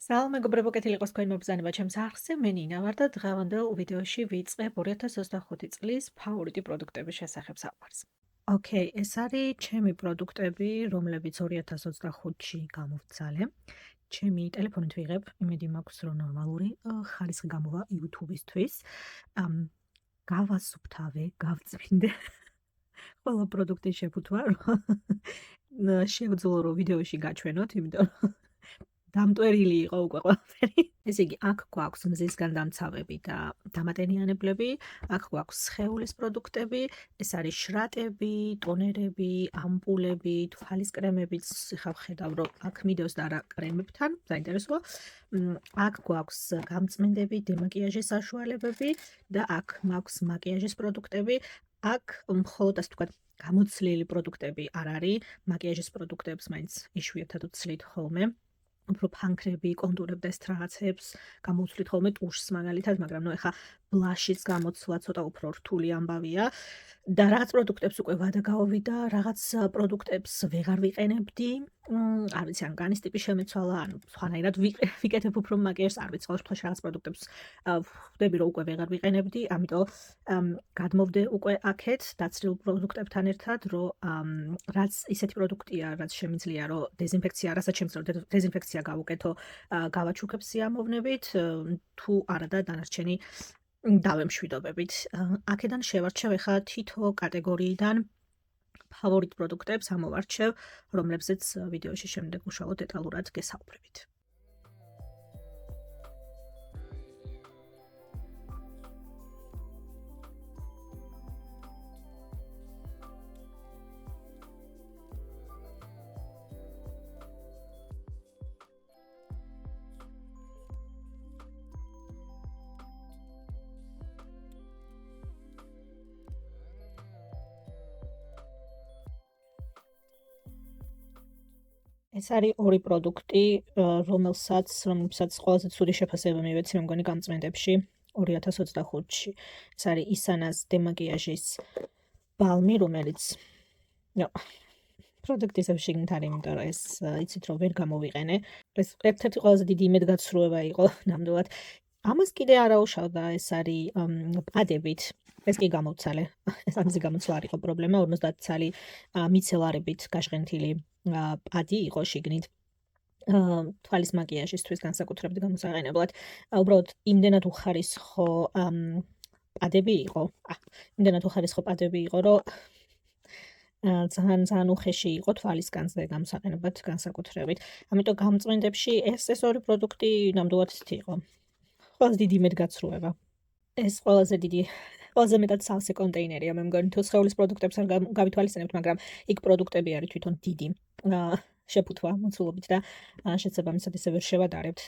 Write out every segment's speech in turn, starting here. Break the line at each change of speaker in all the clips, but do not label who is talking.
სალამ მეგობრებო, კეთილი იყოს თქვენი მობრძანება ჩემს არხზე. მე ნინა ვარ და დღევანდელ ვიდეოში ვიწყებ 2025 წლის ფავორიტი პროდუქტების შესახებ საუბარს. ოკეი, ეს არის ჩემი პროდუქტები, რომლებიც 2025-ში გამოვცალე. ჩემი ტელეფონით ვიღებ, იმედი მაქვს, რომ ნორმალური ხარისხი გამოვა YouTube-ისთვის. გავასუფთავე, გავწმინდე ყველა პროდუქტის შეფუთვა, რომ შევძლო რომ ვიდეოში გაჩვენოთ, იმიტომ რომ დამტვერილი იყო უკვე ყველაფერი. ესე იგი, აქ გვაქვს მზისგან დამცავები და დამატენიანებლები, აქ გვაქვს სხეულის პროდუქტები, ეს არის შრატები, ტონერები, ამპულები, თვალის კრემებიც, ხა ვხედავ, რომ აქ მიდევს და არა კრემებთან, საინტერესოა. აქ გვაქვს გამწმენდები, დემაკიაჟის საშუალებები და აქ მაქვს მაკიაჟის პროდუქტები. აქ მხოლოდ ასე ვთქვათ, გამოცლილი პროდუქტები არ არის, მაკიაჟის პროდუქტებს მაინც იშვიათად ვცლით ხოლმე. უფრო ფანქრები, კონტურებ და ეს რაღაცებს გამოვცვლით ხოლმე ტუშს მაგალითად, მაგრამ ნუ ეხა ბლაშის გამოცვლა ცოტა უფრო რთული ამბავია და რაღაც პროდუქტებს უკვე ვადა გავოვიდა, რაღაც პროდუქტებს ვეღარ ვიყენებდი. არ ვიცი, ან განის ტიპი შემეცვალა, ან სხვანაირად ვიკეთებ უფრო მაკიაჟს, არ ვიცი, ყოველ შემთხვევაში რაღაც პროდუქტებს ხვდები, რომ უკვე ვეღარ ვიყენებდი, ამიტომ გადმოვდე უკვე აქეთ დაცრილ პროდუქტებთან ერთად, რომ რაც ისეთი პროდუქტია, რაც შემიძლია, რომ დეზინფექცია, რასაც შემიძლია, რომ დეზინფექცია გავუკეთო, გავაჩუქებ სიამოვნებით, თუ არა და დანარჩენი დავემშვიდობებით. აქედან შევარჩევ ახლა თითო კატეგორიიდან ფავორიტ პროდუქტებს ამოვარჩევ, რომლებზეც ვიდეოში შემდეგ უშუალოდ დეტალურად გესაუბრებით. ეს არის ორი პროდუქტი, რომელსაც ყველაზე ცუდი შეფასება მივეცი, მე მგონი გამწმენდებში 2025-ში. ეს არის ისანას დემაკიაჟის ბალმი, რომელიც პროდუქტის შიგნით არის, იმიტომ რომ ეს იცით რომ ვერ გამოვიყენე. ეს ერთ-ერთი ყველაზე დიდი იმედგაცრუება იყო ნამდვილად. ამას კიდე არაუშავდა, ეს არის პადებით. ეს კი გამოვცალე. ეს ამაზე გამოცვლა არ იყო პრობლემა, 50 ცალი მიცელარებით გაჟღენთილი პადი იყო შიგნით. თვალის მაკიაჟისთვის განსაკუთრებით გამოსაყენებლად. უბრალოდ იმდენად უხარისხო პადები იყო. იმდენად უხარისხო პადები იყო, რომ ძალიან უხეში იყო თვალისკანზე გამოსაყენებლად განსაკუთრებით. ამიტომ გამწმენდებში ეს ორი პროდუქტი ნამდვილად ისეთი იყო. ყველაზე დიდი იმედგაცრუება. ეს ყველაზე მეტად სავსე კონტეინერია, მე მგონი, თუ სხეულის პროდუქტებს არ გავითვალისწინებთ, მაგრამ იქ პროდუქტები არის თვითონ დიდი შეფუთვა მოცულობით და შესაბამისად ისე ვერ შევადარებთ.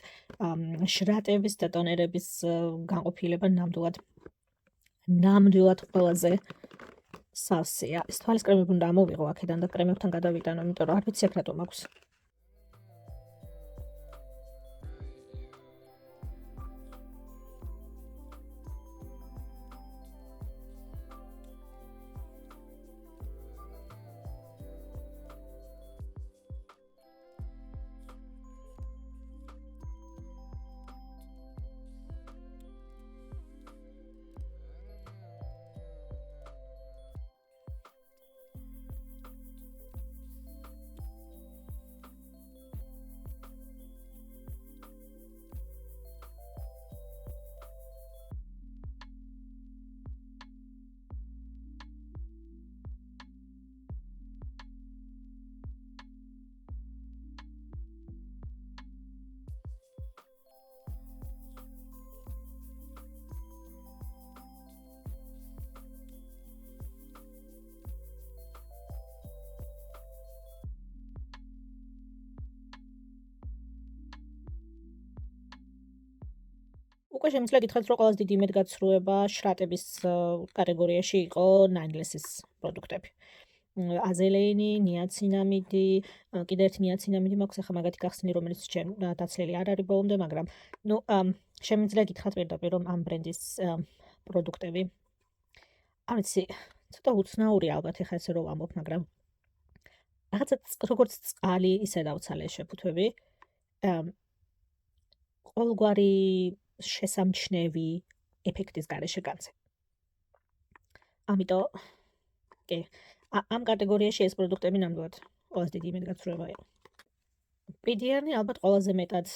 შრატების და ტონერების განყოფილება ნამდვილად ყველაზე სავსეა. ეს თვალის კრემები უნდა ამოვიღო აქედან და კრემებთან გადავიტანო, იმიტომ რომ არ ვიცი აქ რატომ აქვს. უკვე შემიძლია გითხრათ, რომ ყველაზე დიდი იმედგაცრუება შრატების კატეგორიაში იყო Nailess-ის პროდუქტები. აზელეინი, ნიაცინამიდი, კიდე ერთი ნიაცინამიდი მაქვს, ახლა მაგათი გახსნილი, რომელიც ჩემ დაცლილი არ არის ბოლომდე, მაგრამ შემიძლია გითხრათ პირდაპირ, რომ ამ ბრენდის პროდუქტები არ ვიცი, ცოტა უცნაური ალბათ ეხლა ესე რომ ვამბობ, მაგრამ რაღაცა როგორც წყალი ისე დავცალე შეფუთვები. ყოველგვარი შესამჩნევი ეფექტის გარეშე განცე. ამიტომ კი, ამ კატეგორიაში ეს პროდუქტები ნამდვილად ყველაზე დიდი იმედგაცრუება იყო. PDR-ნი ალბათ ყველაზე მეტად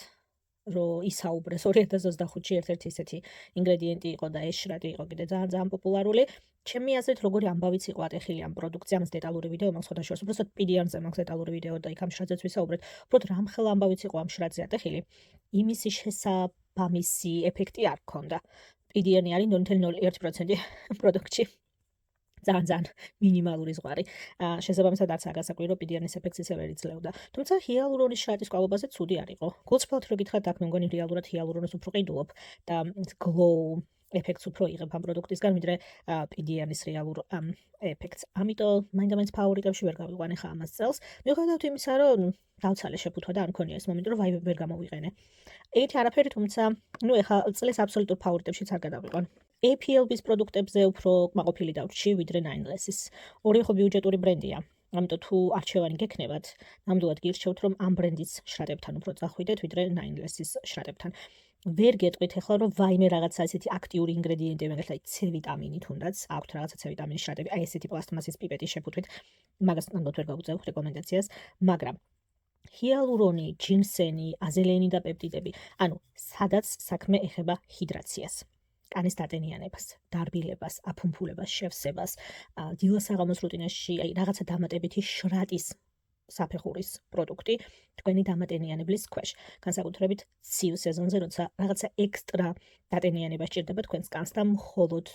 რომ ისაუბრეს 2025-ში ერთ-ერთი ისეთი ინგრედიენტი იყო და ეს შრატი იყო კიდე ძალიან პოპულარული. ჩემი აზრით, როგორი ამბავიც იყო ატეხილი ამ პროდუქცია, ამას დეტალური ვიდეო მაქვს სხვადასხვა. უბრალოდ PDR-ზე მაქვს დეტალური ვიდეო და იქ ამ შრატზეც ვისაუბრეთ. უბრალოდ რამხელა ამბავიც იყო ამ შრატზე ატეხილი, იმისი შესაბამისი ეფექტი არ ჰქონდა. PDR-ნი არის 0.01% პროდუქტში. ძალიან მინიმალური ზღვარი. შესაბამისად არც არ გასაკვირი რომ PDR-ის ეფექტს ისე ვერ იძლეოდა. თუმცა ჰიალურონის შრატის კვალობაზე ცუდი არ იყო. გულწრფელად რო გითხრათ, აქ მე მგონი რეალურად ჰიალურონს უფრო ყიდულობ და glow ეფექტს უფრო იღებ ამ პროდუქტისგან, ვიდრე PDR-ის რეალურ ეფექტს. ამიტომ მაინდა-მაინც ფავორიტებში ვერ გავიყვანე ხა ამას წელს. მიუხედავად იმისა, რომ დავცალე შეფუთვა და არ მქონია ეს მომენტი, რომ ვერ გამოვიყენე. ერთი არაფერი, თუმცა ეხა წლის აბსოლუტურ ფავორიტებშიც არ გადავიყვან. APLB-ის პროდუქტებზე უფრო კმაყოფილი დავრჩი, ვიდრე Nameless-ის. ორი ხო ბიუჯეტური ბრენდია. ამიტომ თუ არჩევანი გექნებათ, ნამდვილად გირჩევთ, რომ ამ ბრენდის შრატებთან უფრო წახვიდეთ, ვიდრე Nameless-ის შრატებთან. ვერ გეტყვით ახლა, რომ ვაიმე რაღაცა ესეთი აქტიური ინგრედიენტი, მაგალითად C ვიტამინი თუნდაც, აქვთ რაღაცა C ვიტამინის შრატები, აი ესეთი პლასტმასის პიპეტის შეფუთვით, მაგას ნამდვილად ვერ გავუწევ რეკომენდაციას, მაგრამ ჰიალურონი, ჯინსენი, აზელენი და პეპტიდები, ანუ სადაც საქმე ეხება ჰიდრაციას. კანის დატენიანებას, დარბილებას, აფუმფულებას, შევსებას, დილა-საღამოს რუტინაში, აი რაღაცა დამატებითი შრატის საფეხურის პროდუქტი თქვენი დამატენიანებლის ქვეშ. განსაკუთრებით ცივ სეზონზე, როცა რაღაცა ექსტრა დატენიანება სჭირდება თქვენს კანს და მხოლოდ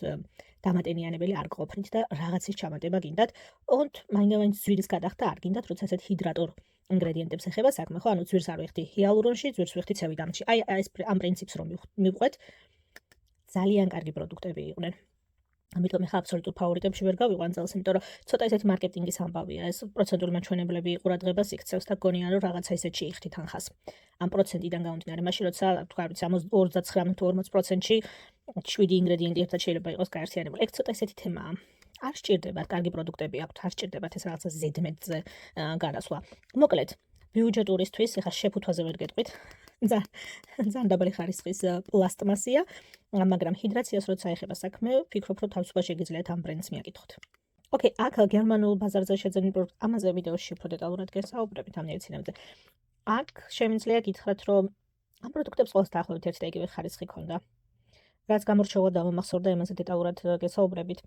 დამატენიანებელი არ გყოფნით და რაღაცის ჩამატება გინდათ, ოღონდ მაინდა-მაინც ძვირის გადახდა არ გინდათ, როცა ესეთ ჰიდრატორ ინგრედიენტებს ეხება საქმე, ხო, ანუ ძვირს არ ვიხდი ჰიალურონში, ძვირს ვიხდი C ვიტამინში. აი ეს ამ პრინციპს რომ მივყვეთ, ძალიან კარგი პროდუქტები იყვნენ. ამიტომ ეხლა აბსოლუტურ ფავორიტებში ვერ გავიყვან წელს, იმიტომ რომ ცოტა ისეთი მარკეტინგის ამბავია, ეს პროცენტული მაჩვენებლები ყურადღებას იქცევს და გონიან რომ რაღაცა ისეთში იხდით თანხას. ამ პროცენტიდან გამომდინარე, მაშინ როცა თქვა ვიცი 39-40%-ში 7 ინგრედიენტი ერთად შეიძლება იყოს გაერთიანებული. ეგ ცოტა ისეთი თემაა. არ სჭირდებათ კარგი პროდუქტები აქვთ, არ სჭირდებათ ეს რაღაცა ზედმეტზე გადასვლა. მოკლედ, ბიუჯეტურისთვის ეხლა შეფუთვაზე ვერ გეტყვით. ძალიან დაბალი ხარისხის პლასტმასია, მაგრამ ჰიდრაციას როცა ეხება საქმე, ვფიქრობ, რომ თავისუფლად შეგიძლიათ ამ ბრენდს მიაკითხოთ. ოკეი, აქ გერმანულ ბაზარზე შეძენილ პროდუქტ, ამაზე ვიდეოში უფრო დეტალურად გესაუბრებით ამ ნივთიერებებზე. აქ შემიძლია გითხრათ, რომ ამ პროდუქტებს ყველას დაახლოებით ერთი და იგივე ხარისხი ჰქონდა. რაც გამორჩეულად დამამახსოვრდა, იმაზე დეტალურად გესაუბრებით.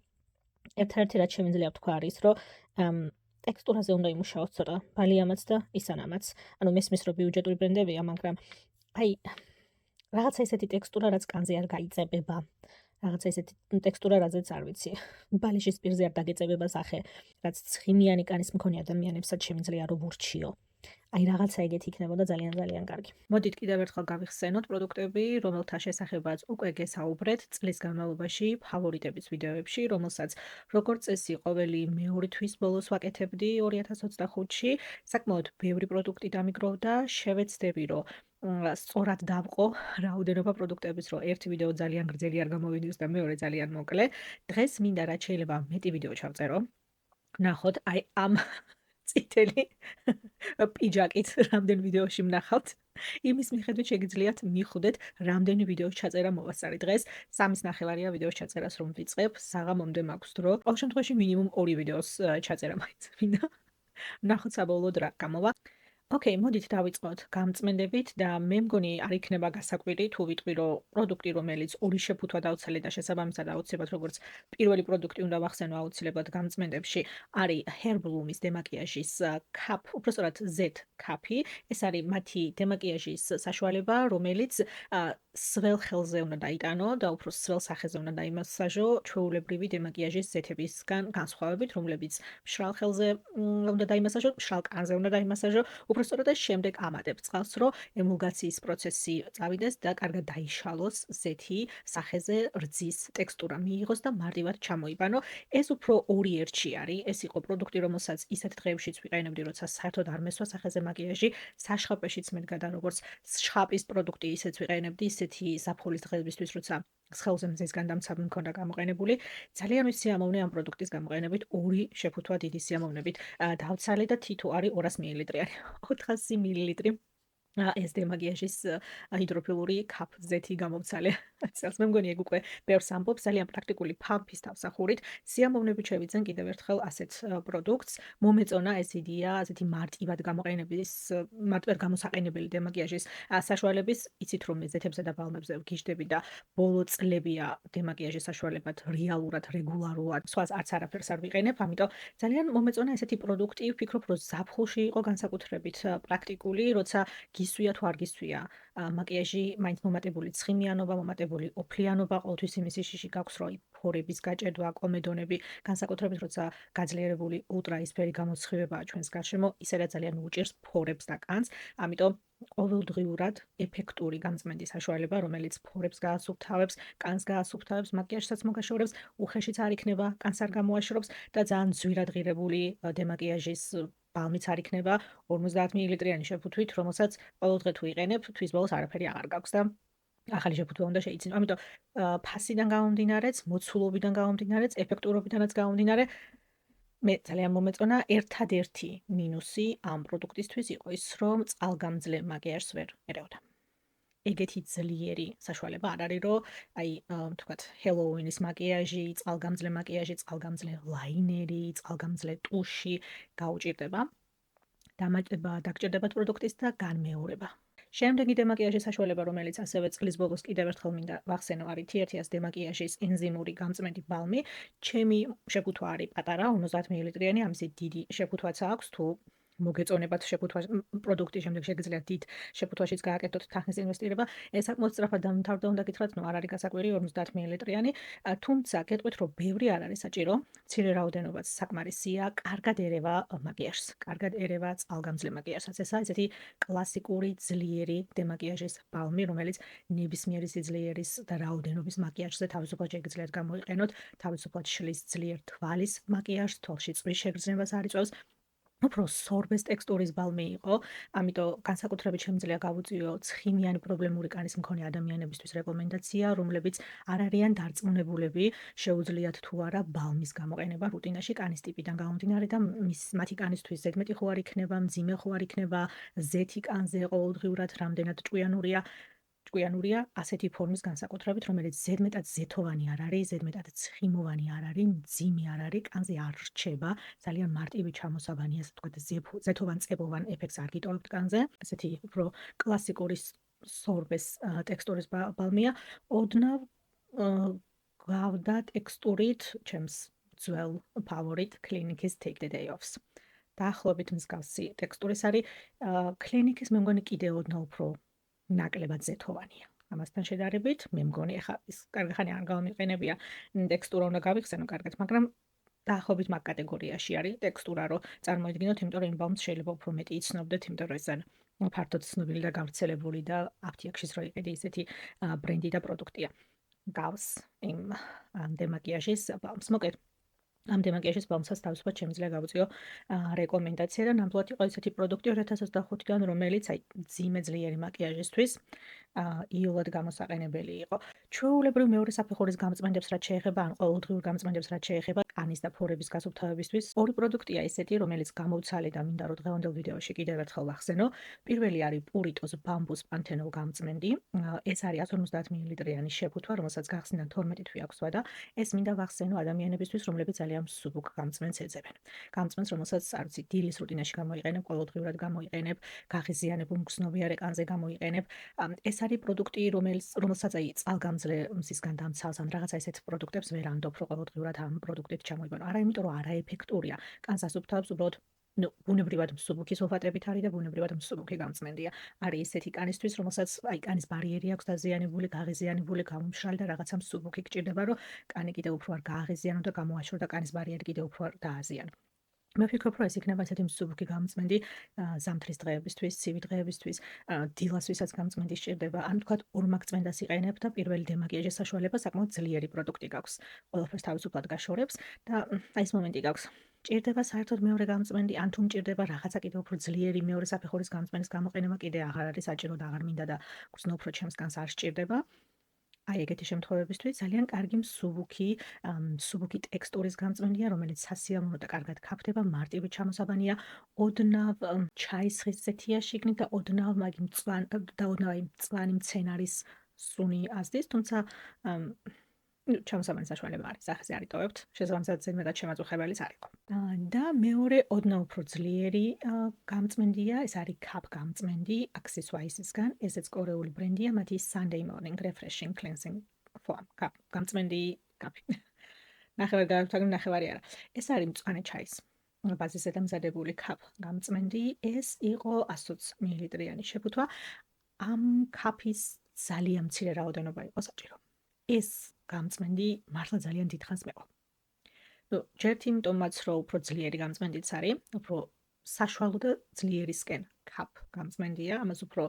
ერთ-ერთი რაც შემიძლია ვთქვა არის, რომ ტექსტურაზე უნდა იმუშაოს ცოტა, ბალიამაც და ისანამაც. ანუ მესმის რომ ბიუჯეტური ბრენდებია, მაგრამ აი რაღაცა ესეთი ტექსტურა, რაც კანზე არ გაიწებება. რაღაცა ესეთი ტექსტურა, რაზეც არ ვიცი. ბალიშის პირზე არ დაგეწებება სახე, რაც ცხიმიანი კანის მქონე ადამიანებსაც შემიძლია რომ ურჩიო. აი რაღაცა ეგეთი იქნებოდა ძალიან კარგი. მოდით კიდევ ერთხელ გავიხსენოთ პროდუქტები, რომელთა შესახებაც უკვე გესაუბრეთ წლის განმავლობაში ფავორიტების ვიდეოებში, რომელსაც როგორც წესი ყოველი მეორე თვის ბოლოს ვაკეთებდი 2025-ში. საკმაოდ ბევრი პროდუქტი დამიგროვდა, შევეცდები რომ სწორად დავყო რაოდენობა პროდუქტების, რომ ერთი ვიდეო ძალიან გრძელი არ გამოვიდეს და მეორე ძალიან მოკლე. დღეს მინდა რაც შეიძლება მეტი ვიდეო ჩავწერო. ნახოთ, აი ამ წითელი პიჯაკით რამდენ ვიდეოში ვნახავთ. იმის მიხედვით შეგიძლიათ მიხვდეთ რამდენი ვიდეოს ჩაწერა მოვასწარი დღეს. 3.5-ია ვიდეოს ჩაწერას რომ ვიწყებ, საღამომდე მაქვს დრო. ყოველ შემთხვევაში მინიმუმ 2 ვიდეოს ჩაწერა მაინც მინდა. ვნახოთ საბოლოოდ რა გამოვა. ოკეი, მოდით დავიწყოთ გამწმენდებით და მე მგონი არ იქნება გასაკვირი თუ ვიტყვი, რომ პროდუქტი, რომელიც ორი შეფუთვა დავცალე და შესაბამისად აუცილებლად როგორც პირველი პროდუქტი უნდა ვახსენო აუცილებლად გამწმენდებში, არის Herbloom-ის დემაკიაჟის cup, უბრალოდ Z cup-ი. ეს არის მათი დემაკიაჟის საშუალება, რომელიც სველ ხელზე უნდა დაიტანო და უფრო სველ სახეზე უნდა დაიმასაჟო ჩვეულებრივი დემაკიაჟის ზეთებისგან განსხვავებით, რომლებიც მშრალ ხელზე უნდა დაიმასაჟო, მშრალ კანზე უნდა დაიმასაჟო. უბრალოდ ეს შემდეგ ამატებ წყალს, რომ ემულგაციის პროცესი წავიდეს და კარგად დაიშალოს ზეთი, სახეზე რძის ტექსტურა მიიღოს და მარტივად ჩამოიბანო. ეს უფრო ორი ერთში არის. ეს იყო პროდუქტი, რომელსაც ისეთ დღეებშიც ვიყენებდი, როცა საერთოდ არ მესვა სახეზე მაკიაჟი, საშხაპეშიც მედგა როგორც შხაპის პროდუქტი ისეც ვიყენებდი, ისეთი ზაფხულის დღეებისთვის, როცა ხელზე მზის განდამცავი მქონდა გამოყენებული. ძალიან ვისიამოვნე ამ პროდუქტის გამოყენებით, ორი შეფუთვა დიდი სიამოვნებით. დავცალე და თითო არის 200 მილილიტრი არის. 400 მილილიტრი ეს დემაგიაჟის ჰიდროფილური კაფზეთი გამომცალე წელს. მე მგონი ეგ უკვე ბევრს ამბობს, ძალიან პრაქტიკული ფამფის თავსახურით. სიამოვნებით შევიძენ კიდევ ერთხელ ასეთ პროდუქტს. მომეწონა ეს იდეა, ასეთი მარტივად გამოყენების, მარტივად გამოსაყენებელი დემაგიაჟის საშუალების. იცით რომ ზეთებსა და ბალმებზე ვგიჟდები და ბოლო წლებია დემაგიაჟის საშუალებად რეალურად, რეგულარულად სხვას არც არაფერს არ ვიყენებ, ამიტომ ძალიან მომეწონა ესეთი პროდუქტი. ვფიქრობ, რომ ზაფხულში იყო განსაკუთრებით პრაქტიკული, როცა გისვია თუ არ გისვია მაკიაჟი მაინც მომატებული ცხიმიანობა, მომატებული ოფლიანობა, ყოველთვის იმისი შიში გაქვს, რომ ფორების გაჭედვა, კომედონები, განსაკუთრებით როცა გაძლიერებული ულტრაისფერი გამოსხივებაა ჩვენს გარშემო, ისედაც ძალიან უჭირს ფორებს და კანს, ამიტომ ყოველდღიურად ეფექტური გამწმენდის საშუალება, რომელიც ფორებს გაასუფთავებს, კანს გაასუფთავებს, მაკიაჟსაც მოგაშორებს, უხეშიც არ იქნება, კანს არ გამოაშორებს და ძალიან ძვირად ღირებული დემაკიაჟის ბალმიც არ იქნება 50 მილiliტრიანი შეფუთვით, რომელსაც ყოველდღე თუ იყენებ, თვის ბოლოს არაფერი აღარ გაქვს და ახალი შეფუთვა უნდა შეიძინო. ამიტომ ფასიდან გამომდინარეც, მოცულობიდან გამომდინარეც, ეფექტურობიდანაც გამომდინარე, მე ძალიან მომეწონა. ერთადერთი მინუსი ამ პროდუქტისთვის იყო ის, რომ წყალგამძლე მაკიაჟს ვერ ერეოდა. ეგეთი ძლიერი საშუალება არ არის, რომ აი თქვათ ჰელოუინის მაკიაჟი, წყალგამძლე მაკიაჟი, წყალგამძლე ლაინერი, წყალგამძლე ტუში გაუჭირდება. დაგჭირდებათ პროდუქტის და განმეორება. შემდეგი დემაკიაჟის საშუალება, რომელიც ასევე წლის ბოლოს კიდევ ერთხელ მინდა ვახსენო, არის TRT-ას დემაკიაჟის ენზიმური გამწმენდი ბალმი. ჩემი შეფუთვა არის პატარა, 50 მილiliტრიანი, ამისი დიდი შეფუთვაც აქვს. თუ მოგეწონებათ შეფუთვა პროდუქტი, შემდეგ შეგიძლიათ დიდ შეფუთვაშიც გააკეთოთ თანხის ინვესტირება. ეს საკმაოდ სწრაფად დამთავრდა, უნდა გითხრათ, არ არის გასაკვირი 50 მილiliტრიანი, თუმცა გეტყვით, რომ ბევრი არ არის საჭირო. მცირე რაოდენობაც საკმარისია, კარგად ერევა მაკიაჟს, კარგად ერევა წყალგამძლე მაკიაჟსაც. ესაა ესეთი კლასიკური ძლიერი დემაკიაჟის ბალმი, რომელიც ნებისმიერი სიძლიერის და რაოდენობის მაკიაჟზე თავისუფლად შეგიძლიათ გამოიყენოთ, თავისუფლად შლის ძლიერ თვალის მაკიაჟს, თვალში წვის შეგრძნებას არ იწვევს. უფრო სორბეს ტექსტურის ბალმი იყო, ამიტომ განსაკუთრებით შემიძლია გავუწიო ცხიმიანი პრობლემური კანის მქონე ადამიანებისთვის რეკომენდაცია, რომლებიც არ არიან დარწმუნებულები, შეუძლიათ თუ არა ბალმის გამოყენება რუტინაში კანის ტიპიდან გამომდინარე და მათი კანისთვის ზედმეტი ხო არ იქნება, მძიმე ხო არ იქნება, ზეთი კანზე ყოველდღიურად რამდენად ჭკვიანურია ასეთი ფორმის განსაკუთრებით, რომელიც ზედმეტად ზეთოვანი არ არის, ზედმეტად ცხიმოვანი არ არის, მძიმე არ არის, კანზე არ რჩება, ძალიან მარტივი ჩამოსაბანი, ასე ვთქვათ, ზეთოვან-წებოვან ეფექტს არ გიტოვებთ კანზე. ესეთი უფრო კლასიკური სორბეს ტექსტურის ბალმია. ოდნავ გავდა ტექსტურით ჩემს ძველ ფავორიტ კლინიკის Take the Day Offs. დაახლოებით მსგავსი ტექსტურის არის. კლინიკის მე მგონი კიდევ ოდნავ უფრო ნაკლებად ზეთოვანია. ამასთან შედარებით, მე მგონი ახლა ის კარგი ხანი არ გამომიყენებია, ტექსტურა უნდა გავიხსენო კარგად, მაგრამ დაახლოებით მაგ კატეგორიაში არის ტექსტურა, რომ წარმოიდგინოთ, იმიტომ რომ იმ ბალმს შეიძლება უფრო მეტი იცნობდეთ, იმიტომ რომ ეს ძალიან ფართოდ ცნობილი და გავრცელებული და აფთიაქშიც რო იყიდი ისეთი ბრენდი და პროდუქტია. გავს იმ დემაკიაჟის ბალმს. მოკეთ ამ დემაკიაჟის ბალმსაც თავისუფლად შემიძლია გავუწიო რეკომენდაცია და ნამდვილად იყო ესეთი პროდუქტი 2025-დან, რომელიც აი მძიმე ძლიერი მაკიაჟისთვის იოლად გამოსაყენებელი იყო. ჩვეულებრივ მეორე საფეხურის გამწმენდებს რაც შეეხება, ან ყოველდღიურ გამწმენდებს რაც შეეხება კანის და ფორების გასუფთავებისთვის, ორი პროდუქტია ესეთი, რომელიც გამოვცალე და მინდა რომ დღევანდელ ვიდეოში კიდევ ერთხელ ვახსენო. პირველი არის პურიტოს ბამბუს პანთენოლ გამწმენდი. ეს არის 150 მილiliტრიანი შეფუთვა, რომელსაც გახსნიდან 12 თვე აქვს ვადა. ეს მინდა ვახსენო ადამიანებისთვის, რომლებიც ძალიან მსუბუქ გამწმენს ეძებენ. გამწმენს, რომელსაც არ ვიცი, დილის რუტინაში გამოიყენებ, ყოველდღიურად გამოიყენებ, გაღიზიანებულ მგრძნობიარე კანზე გამოიყენებ. ეს არის პროდუქტი, რომელსაც აი წყალგამძლე მსისგან დამცავს, ან რაღაცა ესეთ პროდუქტებს ვერ ანდობ, რომ ყოველდღიურად ამ პროდუქტით ჩამოიბანო. არა, იმიტომ რომ არაეფექტურია. კანს ასუფთავს უბრალოდ ბუნებრივად მსუბუქი სულფატებით არის და ბუნებრივად მსუბუქი გამწმენდია. არის ესეთი კანისთვის, რომელსაც აი კანის ბარიერი აქვს დაზიანებული, გაღიზიანებული, გამომშრალი და რაღაცა მსუბუქი გჭირდება, რომ კანი კიდევ უფრო არ გააღიზიანო და გამოაშორო და კანის ბარიერი კიდევ უფრო არ დააზიანო. მე ვფიქრობ, რომ ეს იქნება ესეთი მსუბუქი გამწმენდი ზამთრის დღეებისთვის, ცივი დღეებისთვის, დილასვისაც გამწმენდი სჭირდება. ან ვთქვათ, ორმაგწმენდას იყენებ და პირველი დემაკიაჟის საშუალება საკმაოდ ძლიერი პროდუქტი გაქვს. ყველაფერს თავისუფლად გაშორებს და აი ეს მომენტი გაქვს. ჭირდება საერთოდ მეორე გამწმენდი, ან თუ მჭირდება რაღაცა კიდევ უფრო ძლიერი მეორე საფეხურის გამწმენდის გამოყენება, კიდე აღარ არის საჭირო და აღარ მინდა და გრძნობ, რომ ჩემს კანს არ სჭირდება. აი ეგეთი შემთხვევებისთვის ძალიან კარგი მსუბუქი ტექსტურის გამწმენდია, რომელიც სასიამოვნო და კარგად ქაფდება, მარტივი ჩამოსაბანია, ოდნავ ჩაის ხისზეთია შიგნით და ოდნავ მწვანე მცენარის სუნი ազდის, თუმცა ჩამოსაბანის საშუალება არის, სახეზე არ იტოვებთ, შესაბამისად ზედმეტად შემაწუხებელიც არ იყო. და მეორე ოდნავ უფრო ძლიერი გამწმენდია, ეს არის Cup გამწმენდი Axis Wise-ისგან, ესეც კორეული ბრენდია, მათი Sunday Morning Refreshing Cleansing Foam Cup გამწმენდი კაფე. ნახევარი არა. ეს არის მწვანე ჩაის ბაზისზე დამზადებული Cup გამწმენდი, ეს იყო 120 მილilitrიანი შეფუთვა. ამ კაფის ძალიან მცირე რაოდენობა იყო საჭირო. ეს გამწმენდი მართლა ძალიან დიდხანს მეყო. ჯერთ იმიტომაც, რომ უფრო ძლიერი გამწმენდიც არის, უფრო საშუალო და ძლიერისკენ Cup გამწმენდია, ამას უფრო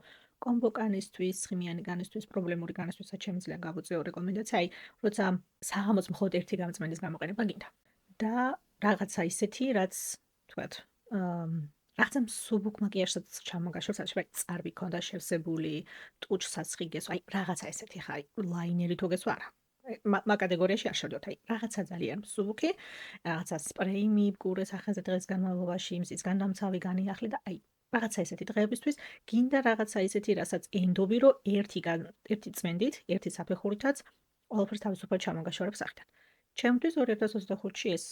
კომბო კანისთვის, ხიმიანი კანისთვის, პრობლემური კანისთვისაც შემიძლია გავუწიო რეკომენდაცია, აი, როცა საღამოს მხოლოდ ერთი გამწმენდის გამოყენება გინდა. და რაღაცა ისეთი, რაც თქვათ, რაღაცა მსუბუქ მაკიაჟსაც ჩამოგაშორს, აი, წარბი ქონდა შევსებული, ტუჩსაც ღიგეს, აი, რაღაცა ესეთი ხა, აი, ლაინერი თუ გესვა არა. მაგ კატეგორიაში არ შევდოთ, აი, რაღაცა ძალიან მსუბუქი, რაღაცა სპრეი მიიბგურე სახეზე დღეს განმავლობაში, იმის განდამცავი განიახლე და აი, რაღაცა ესეთი დღეებისთვის გინდა რაღაცა ისეთი, რასაც ენდობი, რომ ერთი წმენდით, ერთი საფეხურითაც ყველაფერს თავისუფლად ჩამოგაშორებს სახიდან. ჩემთვის 2025-ში ეს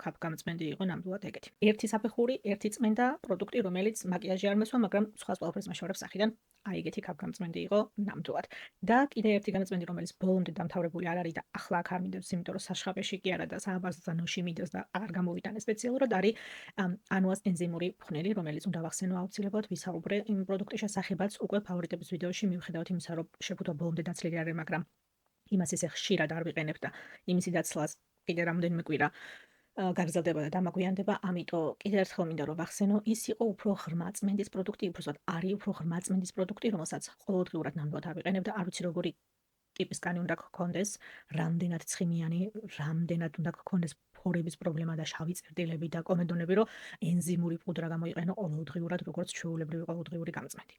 Cup გამწმენდი იყო ნამდვილად ეგეთი. ერთი საფეხური, ერთი წმენდა პროდუქტი, რომელიც მაკიაჟი არ მოსვა, მაგრამ სხვას ყველაფერს მაშორებს სახიდან. აი ეგეთი Cup გამწმენდი იყო ნამდვილად. და კიდე ერთი გამწმენდი, რომელიც ბოლომდე დამთავრებული არ არის და ახლა აქ არ მინდებს, იმიტომ რომ საშხაპეში კი არა და სააბაზო ზანოში მინდებს და აღარ გამოვიტანე სპეციალურად, არის ანუას ენზიმური ფხვნილი, რომელიც უნდა ვახსენო აუცილებლად, ვისაუბრე იმ პროდუქტის შესახებაც უკვე ფავორიტების ვიდეოში, მიუხედავად იმისა, რომ შეფუთვა ბოლომდე დაცლილი არ არის, მაგრამ იმას ისე ხშირად არ ვიყენებ და იმისი დაცლას კიდე რამდენიმე კვირა გაგრძელდება და დამაგვიანდება, ამიტომ კიდე ერთხელ მინდა რომ ვახსენო, ის იყო უფრო ღრმა წმენდის პროდუქტი, უბრალოდ არის უფრო ღრმა წმენდის პროდუქტი, რომელსაც ყოველდღიურად ნამდვილად არ ვიყენებ და არ ვიცი როგორი ტიპის კანი უნდა გქონდეს, რამდენად ცხიმიანი, რამდენად უნდა გქონდეს ფორების პრობლემა და შავი წერტილები და კომედონები, რომ ენზიმური პუდრა გამოიყენო ყოველდღიურად, როგორც ჩვეულებრივი ყოველდღიური გამწმენდი.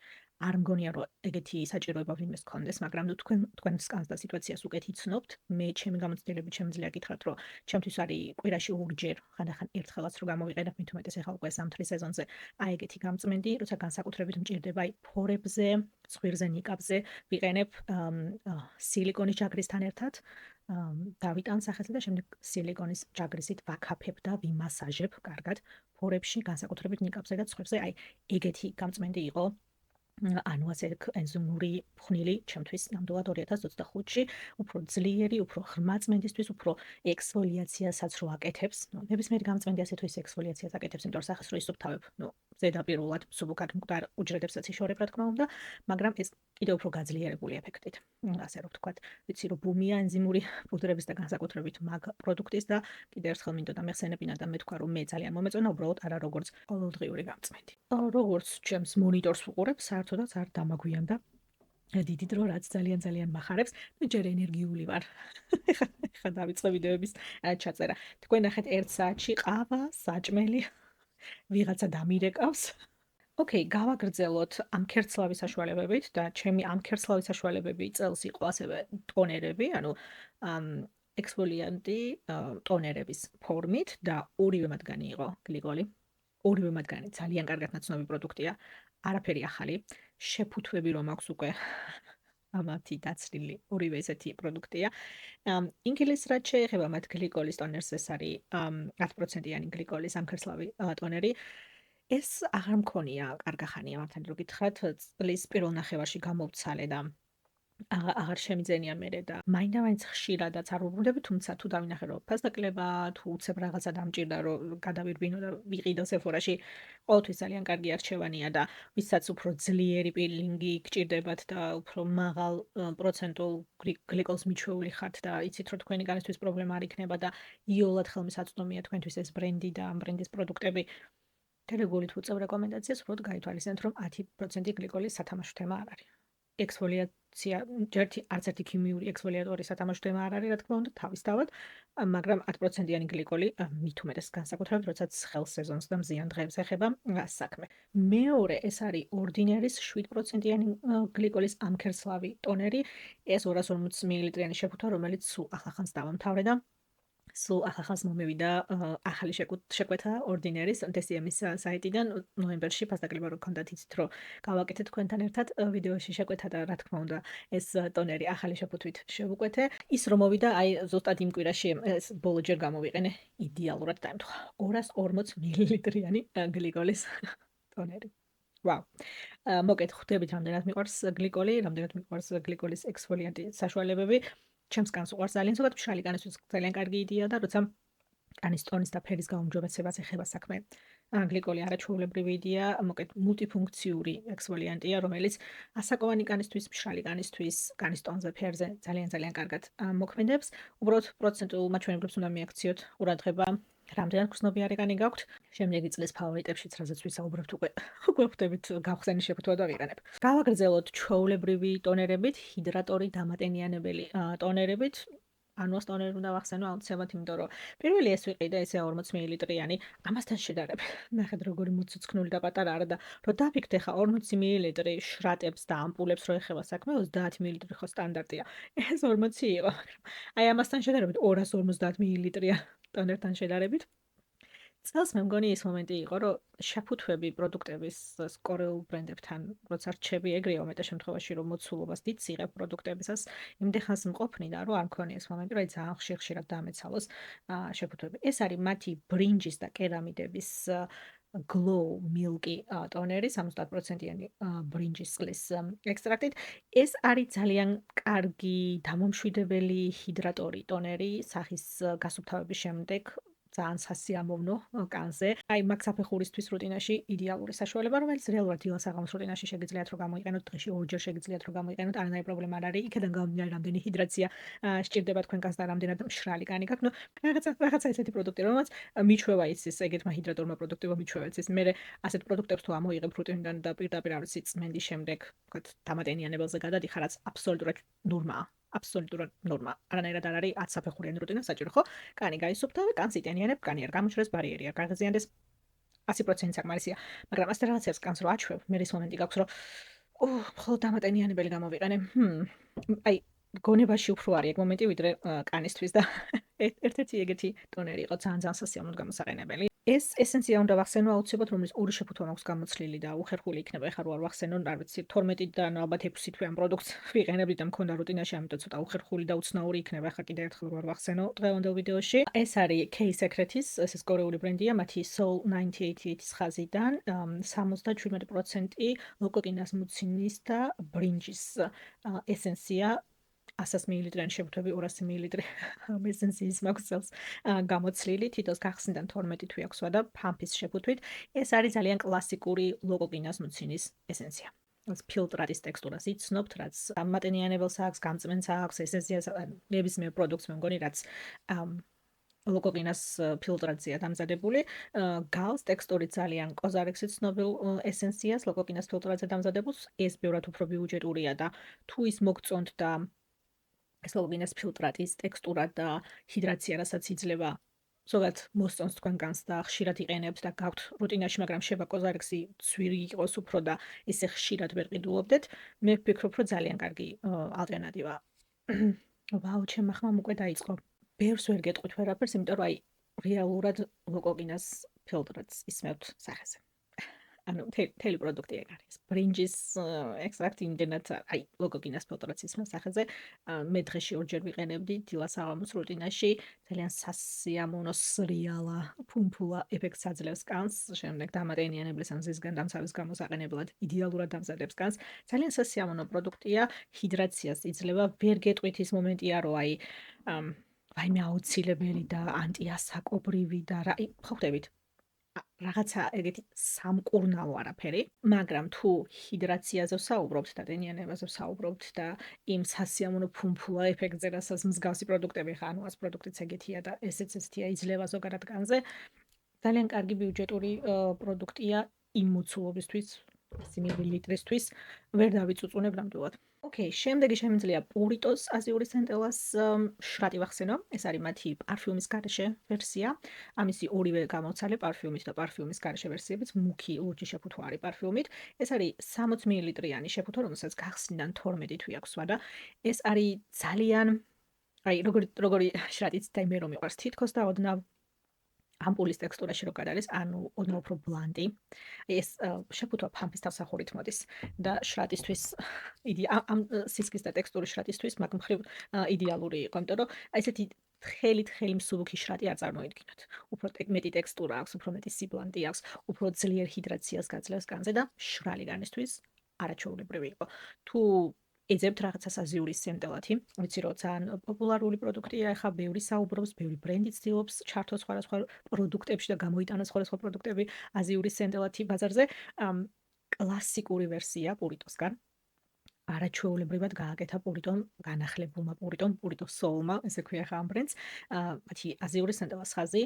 არ მგონია, რომ ეგეთი საჭიროება ვინმეს გქონდეს, მაგრამ ნუ თქვენ სკანს და სიტუაციას უკეთ იცნობთ. მე ჩემი გამოცდილებით შემიძლია გითხრათ, რომ ჩემთვის არის კვირაში ორჯერ, ხანდახან ერთხელაც რომ გამოვიყენებ, მით უმეტეს ახლა უკვე ზამთრის სეზონზე, აი ეგეთი გამწმენდი, როცა განსაკუთრებით მჭირდება აი ფორებზე, ცხვირზე, ნიკაპზე, ვიყენებ სილიკონის ჯაგრისთან ერთად. დავიტან სახეზე და შემდეგ სილიკონის ჯაგრისით ვაქაფებ და ვიმასაჟებ კარგად ფორებში, განსაკუთრებით ნიკაპზე და ცხვირზე. აი ეგეთი გამწმენდი იყო ანუას ენზიმური ფხვნილი ჩემთვის ნამდვილად 2025-ში უფრო ძლიერი, უფრო ღრმა წმენდისთვის, უფრო ექსფოლიაციასაც რო აკეთებს. ნებისმიერი გამწმენდი ასე თუ ის ექსფოლიაციას აკეთებს, იმიტომ რომ სახეს რო ისუფთავებ, ზედაპირულად მსუბუქად მკვდარ უჯრედებსაც იშორებ, რა თქმა უნდა, მაგრამ ეს კიდევ უფრო გაძლიერებული ეფექტით. ასე რომ ვთქვათ, ვიცი რომ ბუმია ენზიმური პუდრების და განსაკუთრებით მაგ პროდუქტის და კიდევ ერთხელ მინდოდა მეხსენებინა და მეთქვა რომ მე ძალიან მომეწონა, უბრალოდ არა როგორც ყოველდღიური გამწმენდი. როგორც ჩემს მონიტორს ვუყურებ, საერთოდაც არ დამაგვიანდა დიდი დრო, რაც ძალიან მახარებს. ჯერ ენერგიული ვარ. ეხლა დავიწყე ვიდეოების ჩაწერა. თქვენ ნახეთ 1 საათში ყავა, საჭმელი, ვიღაცა დამირეკავს. ოკეი, გავაგრძელოთ ამ ქერცლავის საშუალებებით და ჩემი ამ ქერცლავის საშუალებები წელს იყო ასევე ტონერები, ანუ ექსფოლიანტი ტონერების ფორმით და ორივე მათგანი იყო გლიკოლი. ორივე მათგანი ძალიან კარგად ნაცნობი პროდუქტია, არაფერი ახალი. შეფუთვები რომ აქვს უკვე ამათი დაცლილი ორივე ესეთი პროდუქტია. ინგილისს რაც შეეხება მათ გლიკოლის ტონერს, ეს არის 10%-იანი გლიკოლის ამქერცლავი ტონერი. ეს აღარ მქონია კარგახანია მართალი რო გითხრათ, წლის პირველ ნახევარში გამოვცალე და აღარ შემიძენია მერე და მაინდა-მაინც ხშირადაც არ ვუბრუნდები, თუმცა თუ დავინახე რომ ფასდაკლება, თუ უცებ რაღაცა დამჭირდა რომ გადავირბინო და ვიყიდო სეფორაში, ყოველთვის ძალიან კარგი არჩევანია და ვისაც უფრო ძლიერი პილინგი გჭირდებათ და უფრო მაღალ პროცენტულ გლიკოლს მიჩვეული ხართ და იცით რომ თქვენი განისთვის პრობლემა არ იქნება და იოლად ხელმისაწვდომია თქვენთვის ეს ბრენდი და ამ ბრენდის პროდუქტები. რეგულარულად ვუწევ რეკომენდაციას, უბრალოდ გაითვალისწინეთ რომ 10% გლიკოლის სათამაშო თემა არ არის. პროდუქცია არც ერთი ქიმიური ექსფოლიატორი სათამაშოთემა არ არის, რა თქმა უნდა, თავისთავად, მაგრამ 10%-იანი გლიკოლი მით უმეტეს განსაკუთრებით, როდესაც ხელს სეზონს და მზიან დღეებს ეხება საქმე. მეორე ეს არის ორდინერის 7%-იანი გლიკოლის ამქერცლავი ტონერი, ეს 240 მილilitrიანი შეფუთვა, რომელიც სულ ახახანს დავამთავრე და სულ ახახანს მომევიდა ახალი შეკვეთა ორდინერის DCM-ის საიტიდან ნოემბერში ფასდაკლება რო გქონდათ იცით რომ გავაკეთეთ თქვენთან ერთად ვიდეოში შეკვეთა და რა თქმა უნდა ეს ტონერი ახალი შეფუთვით შევუკვეთე ის რომ მოვიდა აი ზუსტად იმ კვირაში ეს ბოლო ჯერ გამოვიყენე იდეალურად დაემთხვა 240 მილilitrიანი გლიკოლის ტონერი ვაუ მოკეთ ხვდებით რამდენად მიყვარს გლიკოლი რამდენად მიყვარს გლიკოლის ექსფოლიანტი საშუალებები ჩემს კანს უყვარს ძალიან ზოგადად მშრალი კანისთვის ძალიან კარგი იდეაა და როცა კანის ტონის და ფერის გაუმჯობესებას ეხება საქმე გლიკოლი არაჩვეულებრივი იდეაა მოკეთ მულტიფუნქციური ექსფოლიანტია რომელიც ასაკოვანი კანისთვის მშრალი კანისთვის კანის ტონზე ფერზე ძალიან კარგად მოქმედებს უბრალოდ პროცენტულ მაჩვენებლებს უნდა მიაქციოთ ყურადღება რამდენად გრძნობიარე კანი გაქვთ შემდეგი წლის ფავორიტებშიც რაზეც ვისაუბრებთ უკვე ხვდებით გავხსენის შეფუთვა და ვიყენებ გავაგრძელოთ ჩვეულებრივი ტონერებით ჰიდრატორი დამატენიანებელი ტონერებით ანუას ტონერი უნდა ვახსენო აუცილებლად იმიტომ რომ პირველი ეს ვიყიდე ესე 40 მილilitrიანი ამასთან შედარებით ნახეთ როგორი მოცუცქნული და პატარა არა და რომ დაფიქრდე ხა 40 მილილიტრი შრატებს და ამპულებს რო ეხება საქმე 30 მილილიტრი ხო სტანდარტია ეს 40 იყო აი ამასთან შედარებით 250 მილilitrია ტონერთან შედარებით წელს მე მგონი ის მომენტი იყო რომ შეფუთვები პროდუქტების კორეულ ბრენდებთან როცა რჩები ეგრეა მეტად შემთხვევაში რომ მოცულობას დიდ იღებ პროდუქტებისას იმდეხანს მყოფნი და რომ არ მქონია ეს მომენტი რომ ძალიან ხშირად დამეცალოს შეფუთვები ეს არის მათი ბრინჯის და კერამიდების Glow Milky ტონერი 70%-იანი ბრინჯის წყლის ექსტრაქტით ეს არის ძალიან კარგი დამამშვიდებელი ჰიდრატორი ტონერი სახის გასუფთავების შემდეგ ძალიან სასიამოვნო კანზე. აი მაგ საფეხურისთვის რუტინაში იდეალური საშუალება, რომელიც რეალურად დილას აღამოს რუტინაში შეგიძლიათ რომ გამოიყენოთ, დღეში ორჯერ შეგიძლიათ რომ გამოიყენოთ, არანაირი პრობლემა არ არის. იქიდან გამომდინარე, რამდენი ჰიდრაცია სჭირდება თქვენ კანს და რამდენად მშრალი კანი გაქვთ. ნუ რაღაცა ესეთი პროდუქტი, რომელიც მიჩვევა იცის ეგეთმა ჰიდრატორმა პროდუქტებმა მიჩვევა იცის. მე ასეთ პროდუქტებს თუ ამოიღებ რუტინიდან და პირდაპირ არ ვიცი წმენდის შემდეგ, ვთქვათ, დამატენიანებელზე გადადიხარ, რაც აბსოლუტურად ნორმაა. აბსოლუტურად ნორმა. არანაირად არ არის 10 საფეხურიანი რუტინა საჭირო, ხო? კანი გაისუფთავე, კანს იტენიანებ, კანი არ გამოშრეს, ბარიერი არ გაღიზიანდეს. 100% საკმარისია. მაგრამ ასე რაღაცებს კანს რო აჩვევ, მე ის მომენტი გაქვს, რომ მხოლოდ დამატენიანებელი გამოვიყენე. აი, გონებაში უფრო არის ეგ მომენტი, ვიდრე კანისთვის და ერთ-ერთი ეგეთი ტონერი იყო ძალიან სასიამოვნოდ გამოსაყენებელი. ეს ესენცია უნდა ვახსენო აუცილებლად, რომელიც ორი შეფუთვა მაქვს გამოცლილი და უხერხული იქნება. ეხლა რო არ ვახსენო, არ ვიცი, 12-დან ალბათ 6 თვე ამ პროდუქტს ვიყენებდი და მქონდა რუტინაში, ამიტომ ცოტა უხერხული და უცნაური იქნება. ეხლა კიდევ ერთხელ რო არ ვახსენო დღევანდელ ვიდეოში. ეს არის K-Secret-ის, ეს კორეული ბრენდია, მათი Soul 988-ის ხაზიდან 77% ლოკოკინას მუცინის და ბრინჯის ესენცია 100 მილilitrიანი შეფუთვები 200 მილილიტრი ესენციის მაქვს წელს გამოცლილი თითოს გახსნიდან 12 თვე აქვს და ფამფის შეფუთვით ეს არის ძალიან კლასიკური ლოკოკინას მუცინის ესენცია ეს ფილტრატის ტექსტურას იცნობთ რაც დამატენიანებელს აქვს გამწმენს აქვს ესენციას ნებისმიერ პროდუქტს მე მგონი რაც ლოკოკინას ფილტრაცია დამზადებული გავს ტექსტური ძალიან კოზარექსით ცნობილ ესენციას ლოკოკინას ფილტრაცია დამზადებულს ეს ბევრად უფრო ბიუჯეტურია და თუ ის მოგწონთ და ეს ლოკოკინას ფილტრატის ტექსტურა და ჰიდრაცია რასაც იძლევა ზოგადად მოსწონს თქვენ კანს და ხშირად იყენებთ და გაქვთ რუტინაში მაგრამ შევა კოზარექსი ცვირი იყოს უფრო და ისე ხშირად ვერ ყიდულობდეთ მე ვფიქრობ რომ ძალიან კარგი ალტერნატივა ვაუ ჩემ ახლა უკვე დაიწყო ბევრს ვერ გეტყვით ვერაფერს იმიტომ რომ აი რეალურად ლოკოკინას ფილტრატს ისმევთ სახეზე ანუ თელი პროდუქტი ეგ არის ბრინჯის ექსტრაქტი იმდენად აი ლოკოკინას ფილტრატს ისმევ სახეზე მე დღეში ორჯერ ვიყენებდი დილას აღამოს რუტინაში ძალიან სასიამოვნო სრიალა ფუმფულა ეფექტს აძლევს კანს შემდეგ დამატენიანებლის ან ზისგან დამცავის გამოსაყენებლად იდეალურად დამზადებს კანს ძალიან სასიამოვნო პროდუქტია ჰიდრაციას იძლევა ვერ გეტყვით ის მომენტია რომ აი ვაიმე აუცილებელი და ანტიასაკობრივი და რა ხვდებით რაღაცა ეგეთი სამკურნალო არაფერი, მაგრამ თუ ჰიდრაციაზე ვსაუბრობთ და ტენიანებაზე ვსაუბრობთ და იმ სასიამოვნო ფუმფულა ეფექტზე, რასაც მსგავსი პროდუქტები ხარ, ანუ ას პროდუქტიც ეგეთია და ესეც ესეთია იძლევა ზოგადად კანზე, ძალიან კარგი ბიუჯეტური პროდუქტია იმ მოცულობისთვის, 100 მილilitrისთვის, ვერ დავიწუწუნებ ნამდვილად. ოკეი, შემდეგი შემიძლია პურიტოს აზიური სენტელას შრატი ვახსენო. ეს არის მათი პარფიუმის გარეშე ვერსია. ამისი ორივე გამოცვალე პარფიუმით და პარფიუმის გარეშე ვერსიებიც მუქი ლურჯი შეფუთვა არის პარფიუმით. ეს არის 60 მლ-იანი შეფუთვა, რომელსაც გახსნიდან 12 თვე აქვს ვადა. ეს არის ძალიან აი როგორი შრატიც და მე რომ მიყვარს თითქოს და ოდნავ ამპულის ტექსტურაში რო გადაარის, ანუ ოდნავ უფრო ბლანდი. ეს შეფუთვა ფამფის თავსახურით მოდის და შრატისთვის ამ სისქის და ტექსტურის შრატისთვის მაგ მხრივ იდეალური იყო, იმიტომ რომ აი ესეთი თხელი მსუბუქი შრატი არ წარმოიდგინოთ. უფრო მეტი ტექსტურა აქვს, უფრო მეტი სიბლანდი აქვს, უფრო ძლიერ ჰიდრაციას გაძლევს განზე და შრალი განისთვის არაჩვეულებრივი იყო. თუ ეძებთ რაღაცას აზიური სენტელათი, ვიცი რომ ძალიან პოპულარული პროდუქტია, ახლა ბევრი საუბრობს, ბევრი ბრენდი ცდილობს ჩართოს სხვადასხვა პროდუქტებში და გამოიტანოს სხვადასხვა პროდუქტები აზიური სენტელათი ბაზარზე. კლასიკური ვერსია პურიტოსგან. არაჩვეულებრივად გააკეთა პურიტომ, განახლებულმა პურიტომ, პურიტო სოულმა, ესე ქვია ხა ამ ბრენდს. მათი აზიური სენტელას ხაზი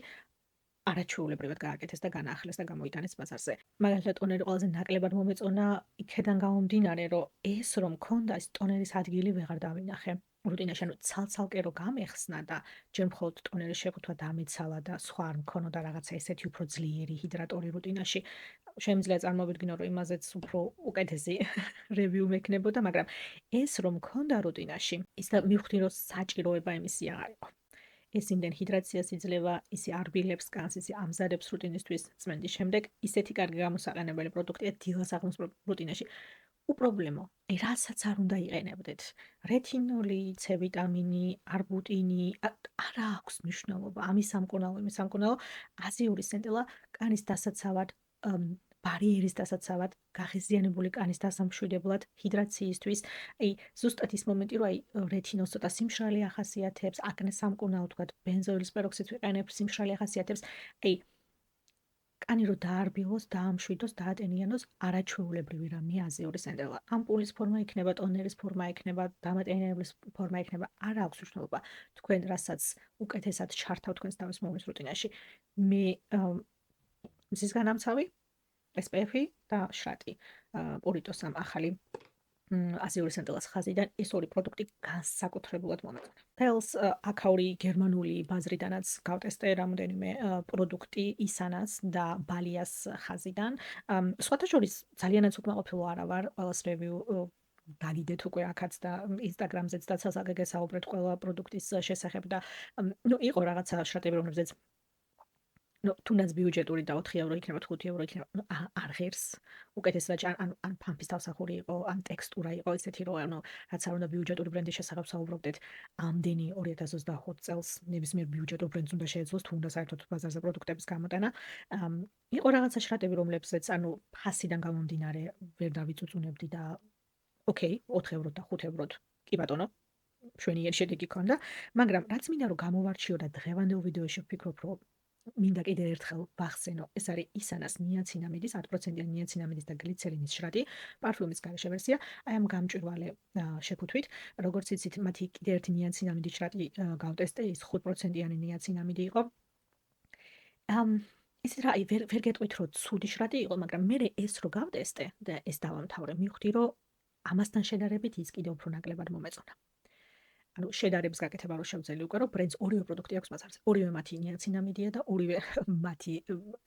არაჩვეულებრივად გააკეთეს და განაახლეს და გამოიტანეს ბაზარზე. მაგალითად, ტონერი ყველაზე ნაკლებად მომეწონა იქედან გამომდინარე, რომ ეს რომ მქონდა, ეს ტონერის ადგილი ვეღარ დავინახე. რუტინაში, ანუ ცალ-ცალკე რო გამეხსნა და ჯერ მხოლოდ ტონერის შეფუთვა დამეცალა და სხვა არ მქონოდა რაღაცა ესეთი უფრო ძლიერი ჰიდრატორი რუტინაში. შემიძლია წარმოვიდგინო, რომ იმაზეც უფრო უკეთესი რევიუ მექნებოდა, მაგრამ ეს რომ მქონდა რუტინაში, ის და მივხვდი, რომ საჭიროება იმისი აღარ იყო. ეს იმდენ ჰიდრაციას იძლევა, ისე არბილებს კანს, ისე ამზადებს რუტინისთვის წმენდის შემდეგ, ისეთი კარგი გამოსაყენებელი პროდუქტია დილას აღმოს რუტინაში. უპრობლემო, რასაც არ უნდა იყენებდეთ. რეთინოლი, C ვიტამინი, არბუტინი, არა აქვს მნიშვნელობა. ამის სამკურნალო, იმის სამკურნალო, აზიური სენტელა კანის დასაცავად, ბარიერის დასაცავად, გაღიზიანებული კანის დასამშვიდებლად, ჰიდრაციისთვის. აი, ზუსტად ის მომენტი, რომ აი რეთინოლს ცოტა სიმშრალე ახასიათებს, აკნეს სამკურნალო თქვა, ბენზოილის პეროქსიდს ვიყენებ, სიმშრალე ახასიათებს. აი, კანი რო დაარბილოს, დაამშვიდოს, დაატენიანოს, არაჩვეულებრივი რამეა აზიური სენტელა. ამპულის ფორმა იქნება, ტონერის ფორმა იქნება, დამატენებლის ფორმა იქნება, არ აქვს მნიშვნელობა. თქვენ რასაც უკეთესად ჩართავთ თქვენს თავის მომის რუტინაში. მე მზის განამცავი, SPF-ი და შრატი. პურიტოს ამ ახალი აზიური სენტელას ხაზიდან ეს ორი პროდუქტი განსაკუთრებულად მომეწონა. თელს აქაური გერმანული ბაზრიდანაც გავტესტე რამოდენიმე პროდუქტი ისანას და ბალიას ხაზიდან. სხვათა შორის ძალიანაც უკმაყოფილო არა ვარ, ყველას რევიუ დაგიდეთ უკვე აქაც და Instagram-ზეც და ცალსაგე გესაუბრეთ ყველა პროდუქტის შესახებ და ნუ იყო რაღაცა შრატები, რომლებზეც თუნდაც ბიუჯეტური და 4 евро იქნება, 5 евро იქნება, არ ღირს. უკეთესად ან ფამფის თავსახური იყო, ან ტექსტურა იყო ესეთი, რომ ანუ რაც არ უნდა ბიუჯეტური ბრენდის შესახებ საუბრობდეთ, ამდენი 2025 წელს ნებისმიერ ბიუჯეტურ ბრენდს უნდა შეეძლოს, თუ უნდა საერთოდ ბაზარზე პროდუქტების გამოტანა. იყო რაღაცა შრატები, რომლებსაც ანუ ფასიდან გამომდინარე ვერ დავიწუწუნებდი და ოკეი, 4 ევროთ და 5 ევროთ. კი ბატონო, მშვენიერი შედეგი ქონდა, მაგრამ რაც მინდა რომ გამოვარჩიო და დღევანდელ ვიდეოში ვფიქრობ, რომ მინდა კიდევ ერთხელ ვახსენო, ეს არის ისანას ნიაცინამიდის 10%-იანი ნიაცინამიდის და გლიცერინის შრატი, პარფიუმის გარეშე ვერსია, აი ამ გამჭვირვალე შეფუთვით, როგორც იცით, მათი კიდევ ერთი ნიაცინამიდის შრატი გავტესტე, ის 5%-იანი ნიაცინამიდი იყო. ისიც რა, აი ვერ გეტყვით, რომ ცუდი შრატი იყო, მაგრამ მე ეს რო გავტესტე და ეს დავამთავრე, მივხვდი, რომ ამასთან შედარებით ის კიდევ უფრო ნაკლებად მომეწონა. ანუ შედარების გაკეთება რო შევძელი უკვე, რომ ბრენდს ორივე პროდუქტი აქვს ბაზარზე. ორივე მათი ნიაცინამიდია და ორივე მათი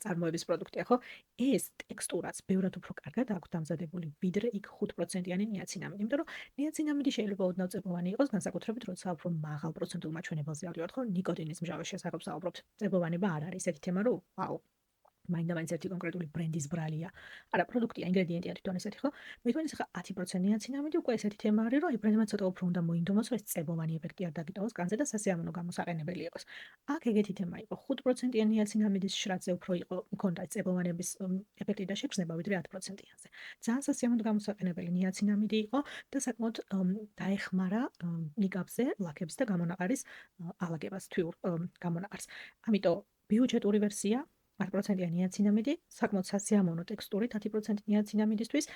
წარმოების პროდუქტია, ხო? ეს ტექსტურაც ბევრად უფრო კარგად აქვს დამზადებული, ვიდრე იქ 5%-იანი ნიაცინამიდი. იმიტომ რომ ნიაცინამიდი შეიძლება ოდნავ წებოვანი იყოს, განსაკუთრებით როცა უფრო მაღალ პროცენტულ მაჩვენებელზე ავდივართ, ხო? ნიკოტინის მჟავას შესახებ საუბრობთ. წებოვანება არ არის ესეთი თემა, რომ ვაუ. მაინდა-მაინც ერთი კონკრეტული ბრენდის ბრალია. არა, პროდუქტია, ინგრედიენტია თვითონ ესეთი, ხო? მე თქვენ ახლა 10% ნიაცინამიდი უკვე ესეთი თემა არის, რომ აი ბრენდმა ცოტა უფრო უნდა მოინდომოს, რომ ეს წებოვანი ეფექტი არ დაგიტოვოს განზე და სასიამოვნო გამოსაყენებელი იყოს. აქ ეგეთი თემა იყო. 5%-იანი ნიაცინამიდის შრატზე უფრო იყო, მქონდა წებოვანების ეფექტი და შეგრძნება, ვიდრე 10%-იანზე. ძალიან სასიამოვნო გამოსაყენებელი ნიაცინამიდი იყო და საკმაოდ დაეხმარა ნიკაპზე ლაქების და გამონაყარის ალაგებას, თვიურ გამონაყარს. ამიტომ ბიუჯეტური ვერსია 10%-იანი ნიაცინამიდი, საკმაოდ სასიამოვნო ტექსტურით 10% ნიაცინამიდისთვის.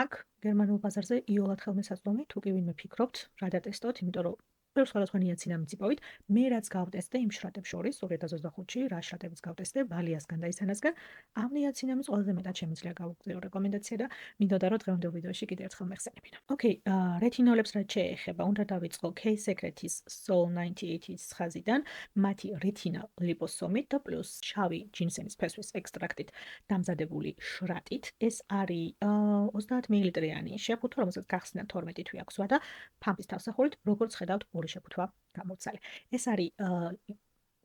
აქ გერმანულ ბაზარზე იოლად ხელმისაწვდომი, თუ კი ვინმე ფიქრობთ, რა დატესტოთ, იმიტომ რომ ბევრ სხვადასხვა ნიაცინამი წიპოვით. მე რაც გავტესტე იმ შრატებს შორის 2025-ში რა შრატებს გავტესტე ვალიასგან და ისანასგან, ამ ნიაცინამის ყველაზე მეტად შემიძლია გავუგზავნო რეკომენდაცია და მინდოდა რომ დღევანდელ ვიდეოში კიდევ ერთხელ მეხსენებინო. ოკეი, რეტინოლებს რაც შეეხება, უნდა დავიწყო K-Secret-ის Sol 98-ის ხაზიდან, მათი რეტინალ ლიპოსომით და პლუს შავი ჯინსენის ფესვის ექსტრაქტით დამზადებული შრატით. ეს არის 30 მილilitrიანი შეფუთვა, რომელსაც გახსნა 12 თვე აქვს ვადა, ფამპის თავსახურით, როგორც ხედავთ, ორი შეფუთვა გამოცალე. ეს არის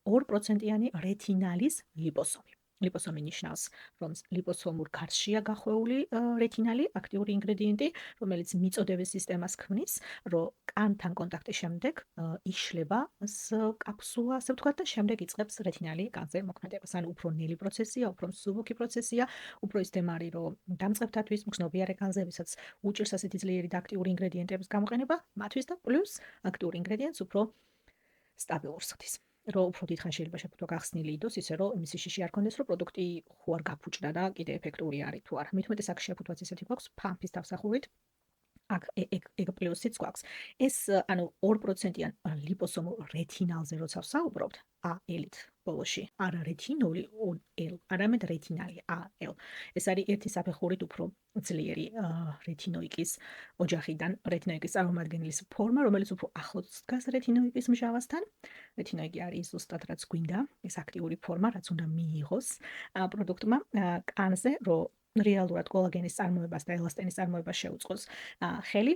2%-იანი რეტინალის ლიპოსომი. ლიპოსომი ნიშნავს, რომ ლიპოსომურ გარსშია გახვეული რეტინალი, აქტიური ინგრედიენტი, რომელიც მიწოდების სისტემას ქმნის, რომ კანთან კონტაქტის შემდეგ იშლება კაფსულა, ასე ვთქვათ, და შემდეგ იწყებს რეტინალი კანზე მოქმედებას. ანუ უფრო ნელი პროცესია, უფრო მსუბუქი პროცესია, უფრო ის თემა არის, რომ დამწყებთათვის მგრძნობიარე კანზე, ვისაც უჭირს ასეთი ძლიერი და აქტიური ინგრედიენტების გამოყენება, მათთვის და პლუს აქტიური ინგრედიენტს უფრო სტაბილურს ხდის. რომ უფრო დიდხანს შეიძლება შეფუთვა გახსნილი იყოს, ისე რომ იმის შიში არ კონდეს, რომ პროდუქტი ხო არ გაფუჭდა და კიდე ეფექტური არის თუ არა. მით უმეტეს აქ შეფუთვაც ისეთი გვაქვს ფამპის თავსახურით. აქ ეგ პლუსიც გვაქვს. ეს ანუ 2%-იან ლიპოსომურ რეტინალზე როცა ვსაუბრობთ, AL-ით ბოლოში, არა რეტინოლი, L, არამედ რეტინალი, AL. ეს არის ერთი საფეხურით უფრო ძლიერი რეტინოიკის ოჯახიდან, რეტინოიკის წარმომადგენლის ფორმა, რომელიც უფრო ახლოს დგას რეტინოიკის მჟავასთან. რეტინოიკი არის ზუსტად რაც გვინდა, ეს აქტიური ფორმა, რაც უნდა მიიღოს პროდუქტმა კანზე, რომ რეალურად კოლაგენის წარმოებას და ელასტინის წარმოებას შეუწყოს ხელი.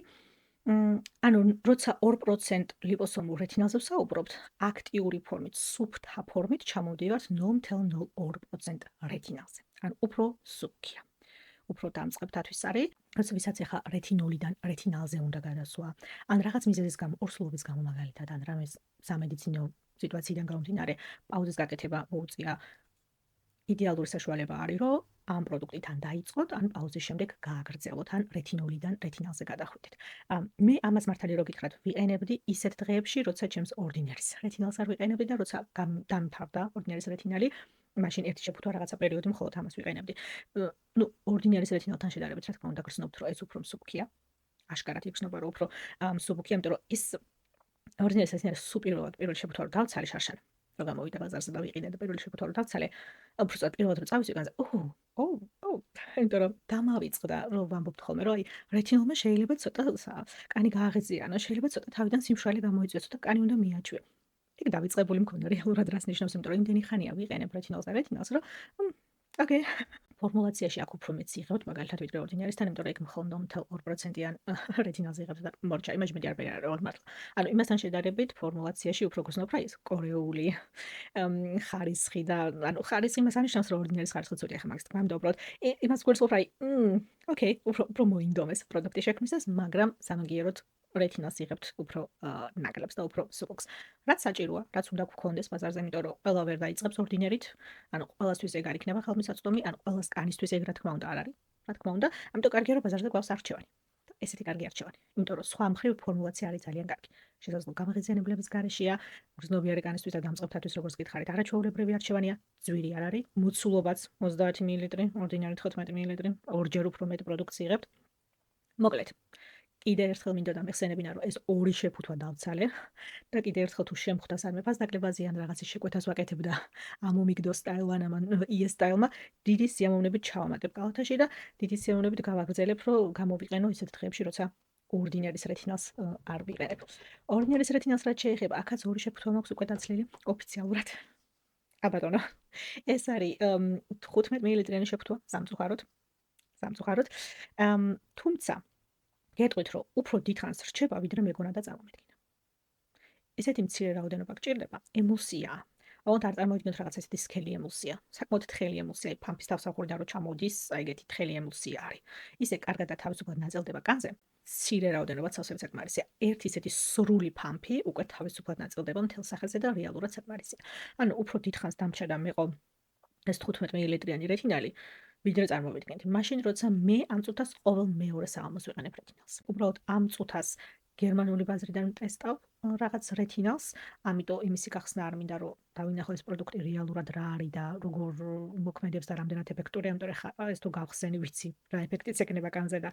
ანუ როცა 2% ლიპოსომურ რეტინალზე ვსაუბრობთ, აქტიური ფორმით, სუფთა ფორმით ჩამოვდივართ 0.02% რეტინალზე. ანუ უფრო სუფთია. უფრო დამწყებთათვის არის, ვისაც ახლა რეტინოლიდან რეტინალზე უნდა გადასვა. ან რაღაც მიზეზის გამო, ორსულობის გამო მაგალითად, ან რამე სამედიცინო სიტუაციიდან გამომდინარე, პაუზის გაკეთება მოუწია. იდეალური საშუალება არის, რომ ამ პროდუქტიდან დაიწყოთ, ან პაუზის შემდეგ გააგრძელოთ, ან რეტინოლიდან რეტინალზე გადახვიდეთ. მე ამას მართალი რო გითხრათ, ვიყენებდი ისეთ დღეებში, როცა ჩემს ორდინერის რეტინალს არ ვიყენებდი და როცა დამთავრდა ორდინერის რეტინალი, მაშინ ერთი შეფუთვა რაღაცა პერიოდი მხოლოდ ამას ვიყენებდი. ნუ ორდინერის რეტინალთან შედარებით, რა თქმა უნდა, გრძნობთ, რომ ეს უფრო მსუბუქია. აშკარად იგრძნობა, რომ უფრო მსუბუქია, იმიტომ რომ ის ორდინერის რეტინალი სუპირველად პირველი შეფუთვა რო დავცალე შარშან. რომ გამოვიდა ბაზარზე და ვიყიდე და პირველი შეფუთვა რო დავცალე, უბრალოდ პირველად რო წავისვი განზე, იმიტომ რომ დამავიწყდა, რომ ვამბობთ ხოლმე, რომ აი რეტინოლმა შეიძლება ცოტა კანი გააღიზიანოს, შეიძლება ცოტა თავიდან სიმშრალე გამოიწვიოს, ცოტა კანი უნდა მიაჩვიო. ეგ დავიწყებული მქონდა რეალურად რას ნიშნავს, იმიტომ რომ იმდენი ხანია ვიყენებ რეტინოლს და რეტინალს, რომ ოკეი. ფორმულაციაში აქ უფრო მეც იღებთ, მაგალითად ვიდრე ორდინერისთან, იმიტომ რომ ეგ მხოლოდ 0.2%-იან რეტინალზე იღებთ და მორჩა, იმაჟინე არ ვეღარ მართლა. ანუ იმასთან შედარებით ფორმულაციაში უფრო გრძნობ რა ის კორეული ხარისხი და ანუ ხარისხი მას ანიშნავს, რომ ორდინერის ხარისხი ცოტა ხა მაგის თქმა უნდა უბრალოდ იმას გვერდს ვფრაი, ოკეი, უფრო მოინდომეს პროდუქტი შექმნისას, მაგრამ სამაგიეროდ რეტინალს იღებთ უფრო ნაკლებს და უფრო სუფუქს. რაც საჭიროა, რაც უნდა გქონდეს ბაზარზე, იმიტომ რომ ყველა ვერ დაიწყებს ორდინერით, ანუ ყველასთვის ეგ არ იქნება ხელმისაწვდომი, ანუ ყველას კანისთვის ეგ რა თქმა უნდა არ არის. რა თქმა უნდა, ამიტომ კარგია რომ ბაზარზე გვაქვს არჩევანი. ესეთი კარგი არჩევანი. იმიტომ რომ სხვა მხრივ ფორმულაცია არის ძალიან კარგი. შესაძლოა გამაღიზიანებლების გარეშეა, გრძნობიარე კანისთვის და დამწყებთათვის როგორც გითხარით, არაჩვეულებრივი არჩევანია. ძვირი არ არის, მოცულობაც 30 მილილიტრი, ორდინარი 15 მილილიტრი, ორჯერ უფრო მეტ პროდუქტს იღებთ. მოკლედ, კიდევ ერთხელ მინდოდა მეხსენებინა, რომ ეს ორი შეფუთვა დავცალე და კიდევ ერთხელ თუ შემხვდა სამეფას დაკლებაზე ან რაღაცის შეკვეთას ვაკეთებ და ამომიგდო სტაილმა, ამან იეს სტაილმა, დიდი სიამოვნებით ჩავამატებ კალათაში და დიდი სიამოვნებით გავაგრძელებ, რომ გამოვიყენო ისეთ დღეებში, როცა ორდინერის რეტინალს არ ვიყენებ. ორდინერის რეტინალს რაც შეეხება, აქაც ორი შეფუთვა მაქვს უკვე დაცლილი ოფიციალურად. აბატონო. ეს არის 15 მილilitrიანი შეფუთვა სამწუხაროდ. თუმცა გეტყვით, რომ უფრო დიდხანს რჩება, ვიდრე მეგონა და წარმომედგინა. ესეთი მცირე რაოდენობა გჭირდება, ემულსიაა. ოღონდ არ წარმოვიდგინოთ რაღაც ესეთი სქელი ემულსია. საკმაოდ თხელი ემულსია, ფამპის თავსახურიდან რო ჩამოდის, ეგეთი თხელი ემულსია არის. ისე კარგად და თავისუფლად ნაწილდება კანზე. მცირე რაოდენობა ცალსებით საკმარისია. ერთი ისეთი სრული ფამპი უკვე თავისუფლად ნაწილდება მთელ სახელზე და რეალურად საკმარისია. ანუ უფრო დიდხანს დამჭა და მეყო ეს 15 მილilitrიანი რეტინალი, ვიდრე წარმოვიდგენთ. მაშინ როცა მე ამ წუთას ყოველ მეორე საღამოს ვიყენებ რეტინალს. უბრალოდ ამ წუთას გერმანული ბაზრიდან ვტესტავ რაღაც რეთინალს, ამიტომ იმისი გახსნა არ მინდა რომ დავინახო ეს პროდუქტი რეალურად რა არის და როგორ მოქმედებს და რამდენად ეფექტურია, ამიტომ ხა ეს თუ გავხსენი ვიცი რა ეფექტიც ექნება კანზე და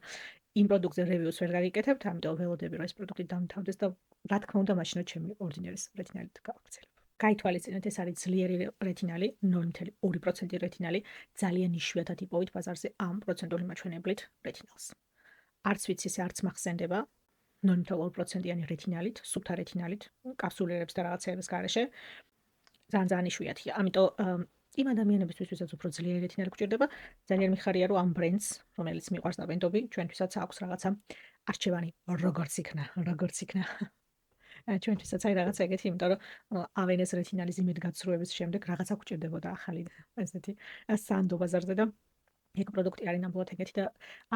იმ პროდუქტზე რევიუს ვერ გაგიკეთებთ, ამიტომ ველოდები რომ ეს პროდუქტი დამთავრდეს და რა თქმა უნდა მაშინაც ჩემი ორდინარის რეთინალით გავაქცელებ. გაითვალისწინეთ, ეს არის ძლიერი რეთინალი, 0.2% რეთინალი, ძალიან იშვიათად იპოვით ბაზარზე ამ პროცენტული მაჩვენებლით რეთინალს. არც ვიცი ეს არც მახსენდება 0.2%-იანი რეთინალით, სუფთა რეთინალით, კაფსულირებს და რაღაცეების გარეშე ძალიან იშვიათია. ამიტომ იმ ადამიანებისთვის, ვისაც უფრო ძლიერი რეთინალი გვჭირდება, ძალიან მიხარია რომ ამ ბრენდს, რომელიც მიყვარს ნაბენდობი, ჩვენთვისაც აქვს რაღაცა არჩევანი, როგორც იქნა. ჩვენთვისაც აი რაღაცა ეგეთი, იმიტომ რომ ავენეს რეთინალის იმედგაცრუების შემდეგ რაღაცა გვჭირდებოდა ახალი ესეთი სანდო ბაზარზე და ეგ პროდუქტი არის ნამდვილად ეგეთი და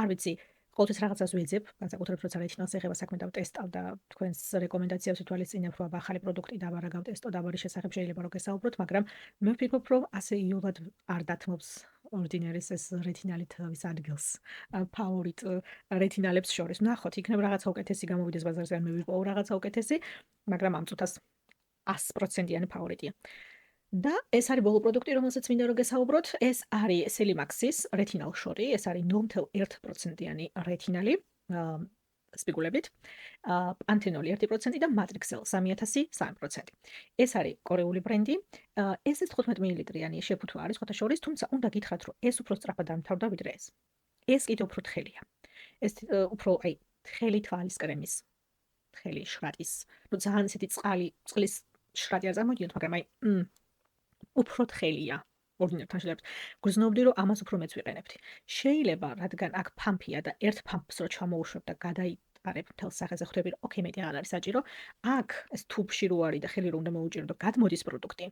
არ ვიცი ყოველთვის რაღაცას ვეძებ, განსაკუთრებით როცა რეთინალს ეხება საქმე და ვტესტავ და თქვენს რეკომენდაციებს ვითვალისწინებ, რომ ახალი პროდუქტი დავარა გავტესტო, დავარის შესახებ შეიძლება რომ გესაუბროთ, მაგრამ მე ვფიქრობ, რომ ასე იოლად არ დათმობს ორდინარის ეს რეთინალი თავის ადგილს ფავორიტ რეთინალებს შორის. ნახოთ, იქნებ რაღაცა უკეთესი გამოვიდეს ბაზარზე, ან მე ვიპოვო რაღაცა უკეთესი, მაგრამ ამ წუთას 100%-იანი ფავორიტია. და ეს არის ბოლო პროდუქტი, რომელსაც მინდა რომ გესაუბროთ, ეს არის Selimax-ის რეთინალ შორი, ეს არის 0.1%-იანი რეთინალი სპიკულებით, პანთენოლი 1% და Matrixel 3003%. ეს არის კორეული ბრენდი, ეს 15 მილilitrიანი შეფუთვა არის სხვათა შორის, თუმცა უნდა გითხრათ, რომ ეს უფრო სწრაფად დამთავრდა ვიდრე ეს. ეს კიდევ უფრო თხელია. ეს უფრო აი თხელი თვალის კრემის, თხელი შრატის, ну ძალიან ისეთი წყლის შრატი არ წარმოგიდგენთ, მაგრამ აი უფრო თხელია ორდინართან შედარებით. გრძნობდი რომ ამას უფრო მეც ვიყენებდი. შეიძლება, რადგან აქ ფამფია და ერთ ფამფს რო ჩამოუშვებ და გადაიტარებ მთელ სახეზე, ხვდები რომ ოკეი, მეტი აღარ არის საჭირო. აქ ეს თუბში რო არის და ხელი რო უნდა მოუჭირო და გადმოდის პროდუქტი.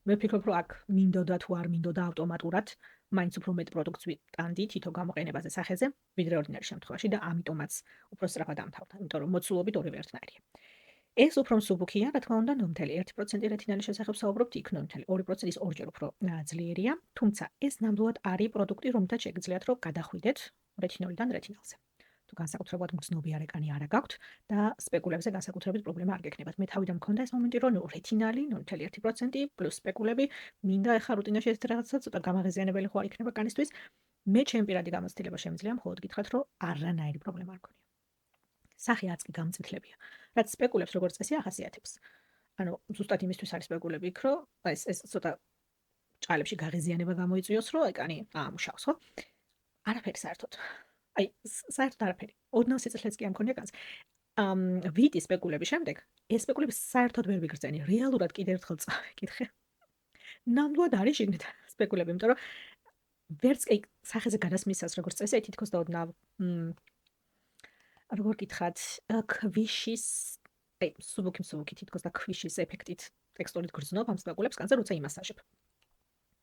მე ვფიქრობ, რომ აქ მინდოდა თუ არ მინდოდა ავტომატურად, მაინც უფრო მეტ პროდუქტს ვიტანდი თითო გამოყენებაზე სახეზე, ვიდრე ორდინარის შემთხვევაში და ამიტომაც უფრო სწრაფად დამთავრდა, იმიტომ რომ მოცულობით ორივე ერთნაირია. ეს უფრო მსუბუქია, რა თქმა უნდა, 0.1% რეთინალის შესახებ საუბრობთ, იქ 0.2%-ის ორჯერ უფრო ძლიერია, თუმცა ეს ნამდვილად არის პროდუქტი, რომელთაც შეგიძლიათ რომ გადახვიდეთ რეთინოლიდან რეთინალზე. თუ განსაკუთრებულად მგრძნობი არეკანი არა გაქვთ და სპეკულებზე განსაკუთრებით პრობლემა არ გექნებათ. მე თავიდან მქონდა ეს მომენტი, რომ რეთინალი 0.1% პლუს სპეკულები, მინდა ახლა რუტინაში ეს რაღაცა ცოტა გამაღიზიანებელი ხო არ იქნება კანისთვის. მე ჩემი პირადი გამოცდილება შემიძლია მხოლოდ გითხრათ, რომ არანაირი პრობლემა არ მქონია. სახეაც კი გამწითლებია, რაც სპეკულებს როგორც წესი ახასიათებს. ანუ ზუსტად იმისთვის არის სპეკულები იქ, რომ ეს ცოტა ჭალებში გაღიზიანება გამოიწვიოს, რომ ეკანი აამუშავს, ხო? არაფერი საერთოდ. აი, საერთოდ არაფერი. ოდნავ სიცოცხლეც კი ამქონია კანს. ვიტი სპეკულების შემდეგ, ეს სპეკულები საერთოდ ვერ ვიგრძენი. რეალურად კიდევ ერთხელ წავიკითხე. ნამდვილად არის შიგნით სპეკულები, იმიტომ რომ ვერც კი სახეზე გადასმისას როგორც წესი, თითქოს და ოდნავ როგორ გითხრათ, ქვიშის, აი, სუბუქი თითქოს და ქვიშის ეფექტით ტექსტურით გრძნობ ამ სპეკულებს კანზე, როცა იმასაჟებ.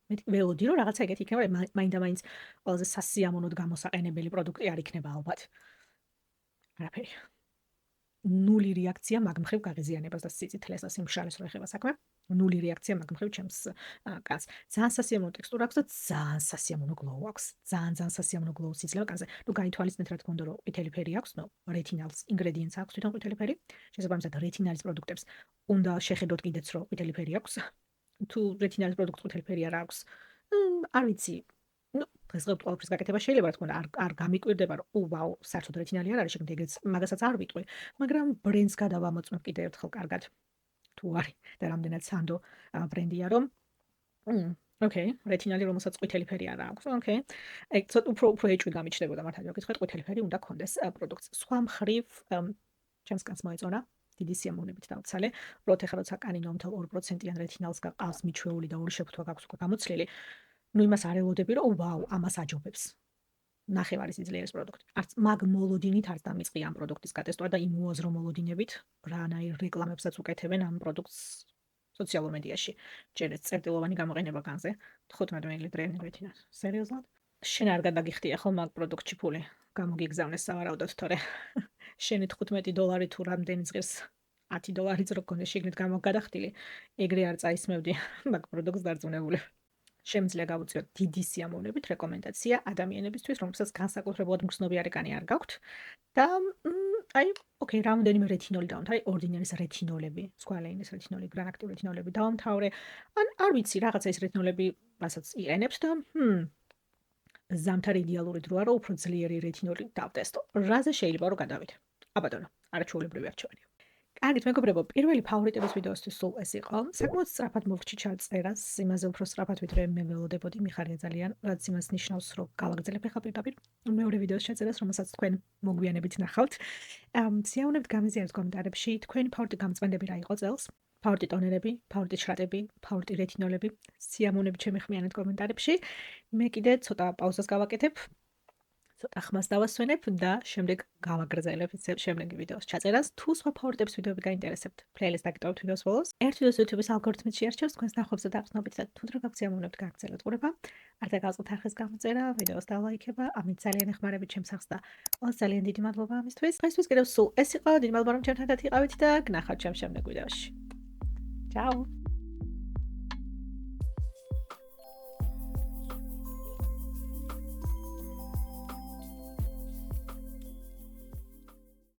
მე ველოდი რომ რაღაცა ეგეთი იქნება, მაინდა-მაინც ყველაზე სასიამოვნოდ გამოსაყენებელი პროდუქტი არ იქნება ალბათ. არაფერი. ნული რეაქცია მაგ მხრივ გაღიზიანებას და სიცოცხლეს და სიმშრალეს რო ეხება საქმე. ნული რეაქცია მაგ მხრივ ჩემს კანს. ძალიან სასიამოვნო ტექსტურა აქვს და ძალიან სასიამოვნო გლოუ აქვს. ძალიან სასიამოვნო გლოუს იძლევა კანზე. ნუ გაითვალისწინეთ რა თქმა უნდა რომ ყვითელი ფერი აქვს, ნუ რეთინალს ინგრედიენტს აქვს თვითონ ყვითელი ფერი. შესაბამისად რეთინალის პროდუქტებს უნდა შეხედოთ კიდეც რომ ყვითელი ფერი აქვს. თუ რეთინალის პროდუქტს ყვითელი ფერი არ აქვს, არ ვიცი. ну, დღესდღეობით ყველაფრის გაკეთება შეიძლება, რა თქმა უნდა, არ გამიკვირდება, რომ ვაუ, საერთოდ რეთინალი არ არის, შეგნით ეგეც მაგასაც არ ვიტყვი, მაგრამ ბრენდს გადავამოწმებ კიდევ ერთხელ კარგად. თუ არის და რამდენად სანდო ბრენდია, რომ ოკეი, რეთინალი რომელსაც ყვითელი ფერი არ აქვს, ოკეი. ეგ ცოტა უფრო ეჭვი გამიჩნდებოდა მართალი რომ გითხრათ, ყვითელი ფერი უნდა კონდეს პროდუქტს. სხვა მხრივ ჩემს კანს მოეწონა დიდი სიამოვნებით დავცალე, უბრალოდ ეხლა როცა კანი 0.2%-იან რეთინალს გაყავს მიჩვეული და ორი შეფუთვა გაქვს უკვე გამოცლილი, ну იმას არ ელოდები რომ ვაუ, ამას აჯობებს. ნახევარი სიძლიერის პროდუქტი. არც მაგ მოლოდინით არც დამიწყია ამ პროდუქტის გატესტვა და იმ უაზრო მოლოდინებით რანაირ რეკლამებსაც უკეთებენ ამ პროდუქტს სოციალურ მედიაში. ჯერაც წერტილოვანი გამოყენება განზე 15 მილilitrიანი რეთინა. სერიოზულად? შენ არ გადაგიხდია ხო მაგ პროდუქტში ფული? გამოგიგზავნეს სავარაუდოდ, თორე შენი $15 თუ რამდენი ზღირს $10 რო გქონდეს შეგნით გამოგადახდილი, ეგრე არ წაისმევდი მაგ პროდუქტს დარწმუნებული. შემიძლია გავუწიოთ დიდი სიამოვნებით რეკომენდაცია ადამიანებისთვის, რომლებსაც განსაკუთრებულად მგრძნობიარე კანი არ გაქვთ და აი, ოკეი, რამდენიმე რეთინოლი დავამთავრე, აი, ორდინარის რეთინოლები, სკვალეინის რეთინოლი, გრანაქტიურ რეთინოლები დავამთავრე. ან არ ვიცი, რაღაცა ის რეთინოლები, რასაც იყენებთ და ზამთარი იდეალური დროა, რომ უფრო ძლიერი რეთინოლი დავტესტო. რაზე შეიძლება რომ გადავიდე? აბატონო, არაჩვეულებრივი არჩევანი. კარგით, მეგობრებო, პირველი ფავორიტების ვიდეოსთვის სულ ეს იყო. საკმაოდ სწრაფად მოვხდი ჩაწერას, იმაზე უფრო სწრაფად ვიდრე მე ველოდებოდი, მიხარია ძალიან, რაც იმას ნიშნავს, რომ გავაგრძელებ ახლა პირდაპირ მეორე ვიდეოს ჩაწერას, რომელსაც თქვენ მოგვიანებით ნახავთ. სიამოვნებთ გამიზიარეთ კომენტარებში, თქვენი ფავორიტი გამწვენდები რა იყო წელს? ფავორიტი ტონერები, ფავორიტი შრატები, ფავორიტი რეთინოლები, სიამოვნებით შემეხმიანეთ კომენტარებში. მე კიდე ცოტა პაუზას გავაკეთებ. ცოტა ხმას დავასვენებ და შემდეგ გავაგრძელებ შემდეგი ვიდეოს ჩაწერას. თუ სხვა ფავორიტების ვიდეოები გაინტერესებთ, პლეილისტ დაგიტოვებთ ვიდეოს ბოლოს. ერთ ვიდეოს YouTube-ის ალგორითმით შეარჩევს თქვენს ნახვებს და დახსნობით და თუ დროგავთ სიამოვნებთ გაგრძელოთ ყურება. არ დაგავწყოთ არხის გამოწერა, ვიდეოს დალაიქება, ამით ძალიან ეხმარებით ჩემს სახს და ყველას ძალიან დიდი მადლობა ამისთვის. დღესთვის კიდევ სულ ეს იყო. დიდი მადლობა რომ ჩემთან ერთად იყავით და გნახავთ ჩემს შემდეგ ვიდეოში. Ciao!